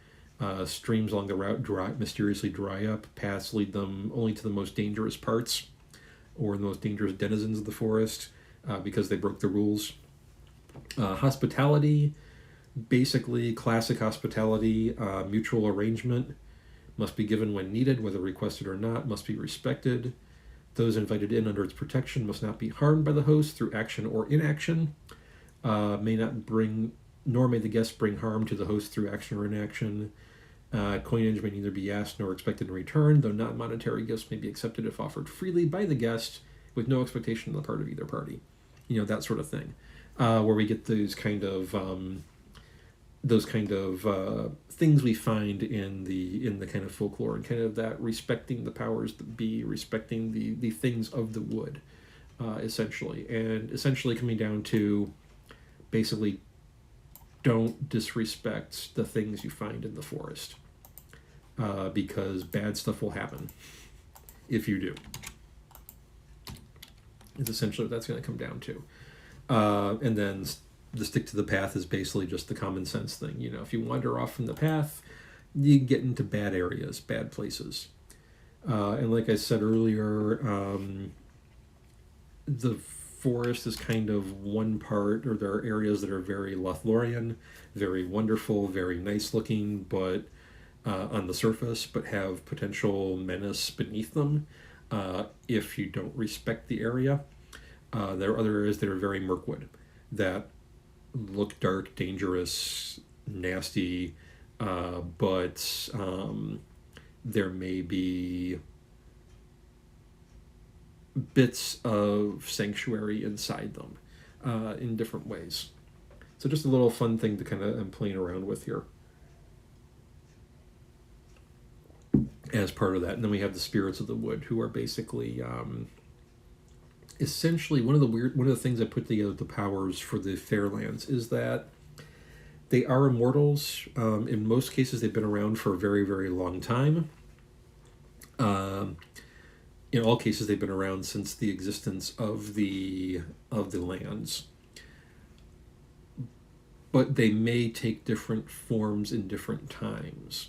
A: Streams along the route mysteriously dry up. Paths lead them only to the most dangerous parts or the most dangerous denizens of the forest because they broke the rules. Hospitality, basically classic hospitality, mutual arrangement, must be given when needed, whether requested or not, must be respected. Those invited in under its protection must not be harmed by the host through action or inaction. Nor may the guest bring harm to the host through action or inaction. Coinage may neither be asked nor expected in return, though non-monetary gifts may be accepted if offered freely by the guest with no expectation on the part of either party. That sort of thing. Where we get those kind of things we find in the kind of folklore and kind of that respecting the powers that be, respecting the things of the wood, essentially coming down to basically don't disrespect the things you find in the forest, because bad stuff will happen if you do. It's essentially what that's going to come down to. And then the stick to the path is basically just the common sense thing. If you wander off from the path, you get into bad areas, bad places. And like I said earlier, the forest is kind of one part, or there are areas that are very Lothlorien, very wonderful, very nice looking, but on the surface, but have potential menace beneath them if you don't respect the area. There are other areas that are very Mirkwood, that look dark, dangerous, nasty, but there may be bits of sanctuary inside them in different ways. So just a little fun thing to kind of am playing around with here as part of that. And then we have the spirits of the wood, who are basically essentially one of the things I put together, the powers for the Faire Lands, is that They are immortals. In most cases, they've been around for a very, very long time. In all cases, they've been around since the existence of the lands. But they may take different forms in different times.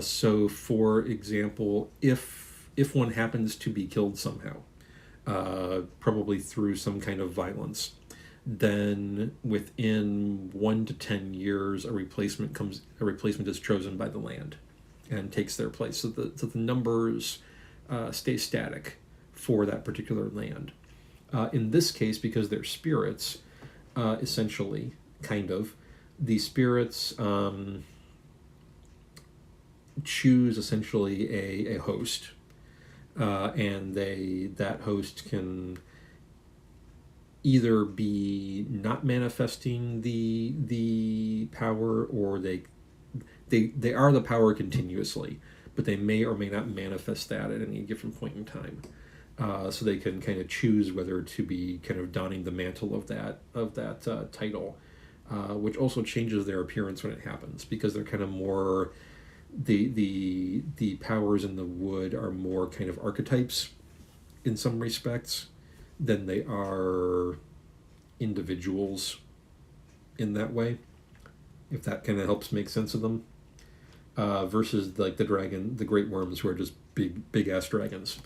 A: So, for example, if one happens to be killed somehow, probably through some kind of violence, then within 1 to 10 years, a replacement is chosen by the land and takes their place. So the numbers stay static for that particular land. In this case, because they're spirits, essentially, kind of, the spirits choose essentially a host, and that host can either be not manifesting the power, or they are the power continuously, but they may or may not manifest that at any given point in time. So they can kind of choose whether to be kind of donning the mantle of that title, which also changes their appearance when it happens, because they're kind of more the powers in the wood are more kind of archetypes in some respects than they are individuals in that way, if that kind of helps make sense of them, versus like the great worms, who are just big ass dragons,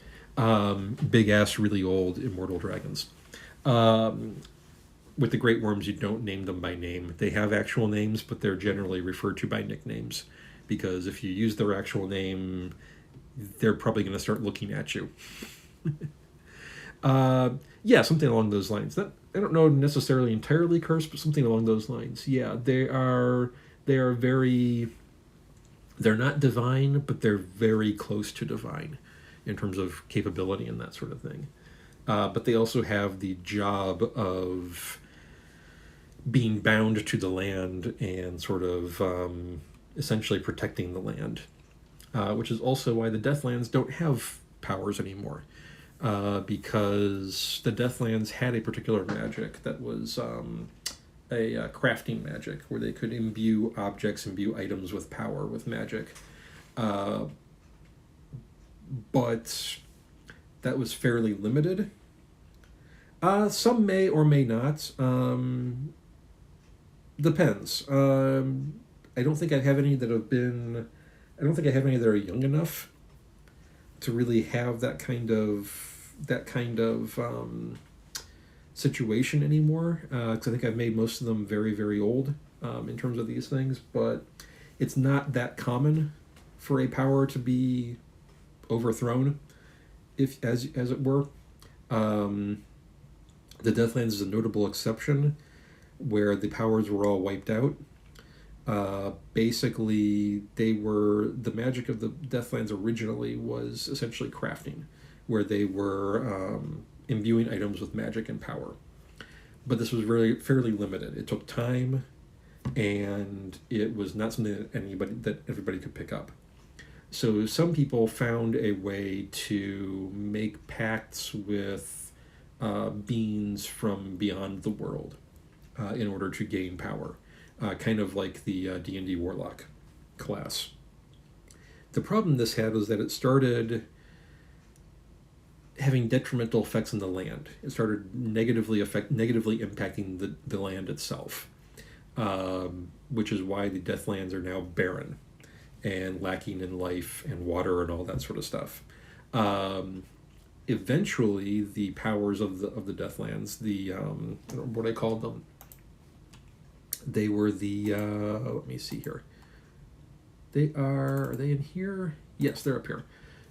A: big ass really old immortal dragons. With the great worms, you don't name them by name. They have actual names, but they're generally referred to by nicknames, because if you use their actual name, they're probably going to start looking at you. Yeah, something along those lines. That, I don't know necessarily entirely cursed, but something along those lines. Yeah, they are very, they're not divine, but they're very close to divine in terms of capability and that sort of thing. But they also have the job of being bound to the land and sort of essentially protecting the land, which is also why the Deathlands don't have powers anymore, because the Deathlands had a particular magic that was a crafting magic, where they could imbue objects, imbue items with power, with magic. But that was fairly limited. Some may or may not. Depends. I don't think I have any that have been... I don't think I have any that are young enough to really have that kind of situation anymore. Because I think I've made most of them very, very old in terms of these things. But it's not that common for a power to be overthrown, if as it were. The Deathlands is a notable exception, where the powers were all wiped out. Basically, the magic of the Deathlands originally was essentially crafting, where they were imbuing items with magic and power. But this was fairly limited. It took time, and it was not something that everybody could pick up. So some people found a way to make pacts with beings from beyond the world in order to gain power, kind of like the D&D Warlock class. The problem this had was that it started having detrimental effects on the land. It started negatively impacting the land itself, which is why the Deathlands are now barren and lacking in life and water and all that sort of stuff. Eventually, the powers of the Deathlands, I don't know what I called them. They were the let me see here. Are they in here? Yes, they're up here.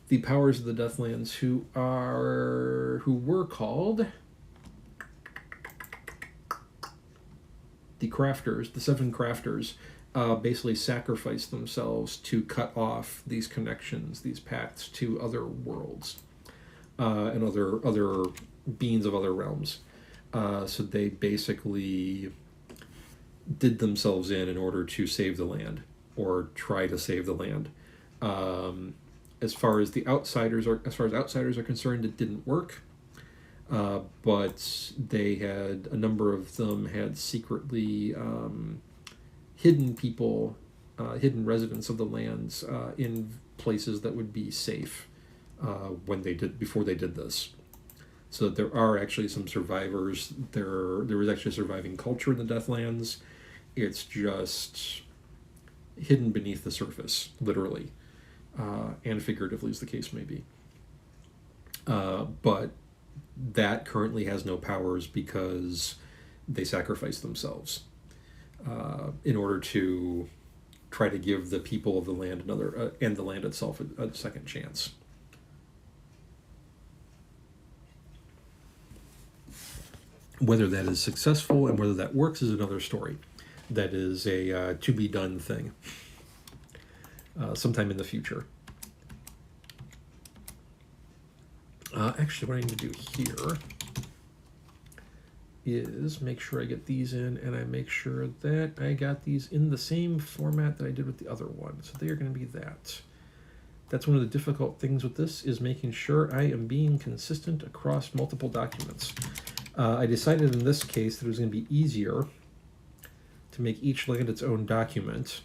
A: The powers of the Deathlands, who were called the Crafters, the 7 Crafters, basically sacrificed themselves to cut off these connections, these paths to other worlds, and other beings of other realms. So they basically did themselves in order to save the land, or try to save the land. As far as outsiders are concerned, it didn't work. But they had, a number of them had secretly hidden people, hidden residents of the lands in places that would be safe before they did this. So that there are actually some survivors. There was actually a surviving culture in the Deathlands. It's just hidden beneath the surface, literally, and figuratively, as the case may be. But that currently has no powers because they sacrifice themselves in order to try to give the people of the land and the land itself a second chance. Whether that is successful and whether that works is another story. That is a to be done thing sometime in the future. Actually, what I need to do here is make sure I get these in, and I make sure that I got these in the same format that I did with the other one. So they are going to be that. That's one of the difficult things with this, is making sure I am being consistent across multiple documents. I decided in this case that it was going to be easier to make each land its own document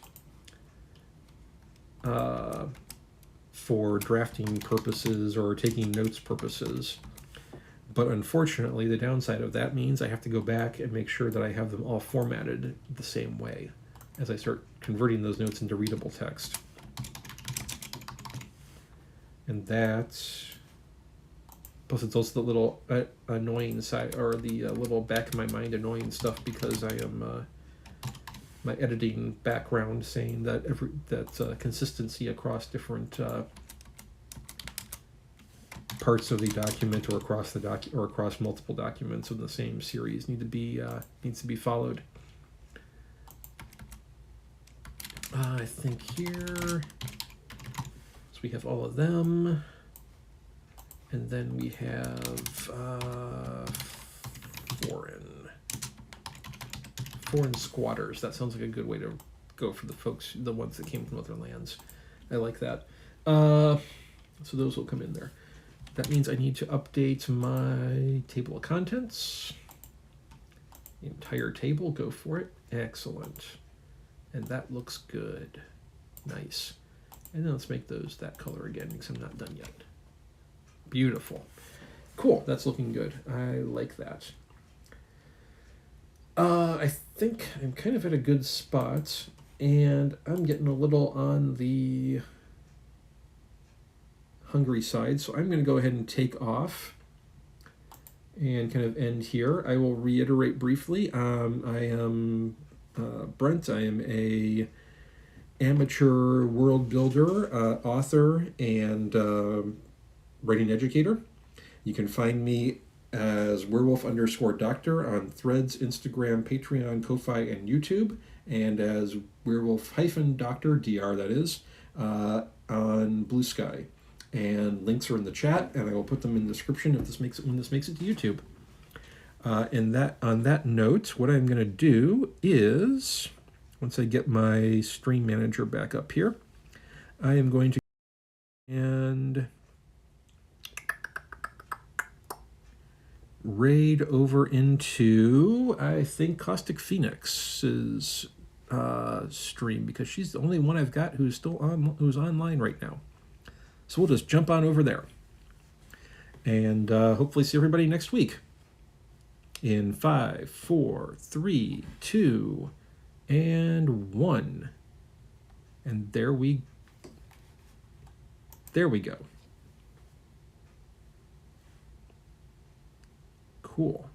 A: for drafting purposes or taking notes purposes. But unfortunately, the downside of that means I have to go back and make sure that I have them all formatted the same way as I start converting those notes into readable text. And that's... Plus, it's also the little annoying side, or the little back of my mind annoying stuff, because I am my editing background saying that consistency across different parts of the document, or across the or across multiple documents in the same series needs to be followed. I think here, so we have all of them. And then we have foreign squatters. That sounds like a good way to go for the ones that came from other lands. I like that. So those will come in there. That means I need to update my table of contents. The entire table, go for it. Excellent. And that looks good. Nice. And then let's make those that color again, because I'm not done yet. Beautiful. Cool, that's looking good. I like that. I think I'm kind of at a good spot, and I'm getting a little on the hungry side, so I'm going to go ahead and take off and kind of end here. I will reiterate briefly. I am Brent. I am a amateur world builder, author, and writing educator. You can find me as werewolf-dr. on Threads, Instagram, Patreon, Ko-Fi, and YouTube, and as werewolf-dr, dr that is, on Bluesky. And links are in the chat, and I will put them in the description when this makes it to YouTube. And on that note, what I'm going to do is, once I get my stream manager back up here, I am going to raid over into, I think, Caustic Phoenix's stream, because she's the only one I've got who's online right now. So we'll just jump on over there, and hopefully see everybody next week. In 5, 4, 3, 2, and 1, and there we go. Cool.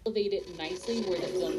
B: Elevate it nicely where the film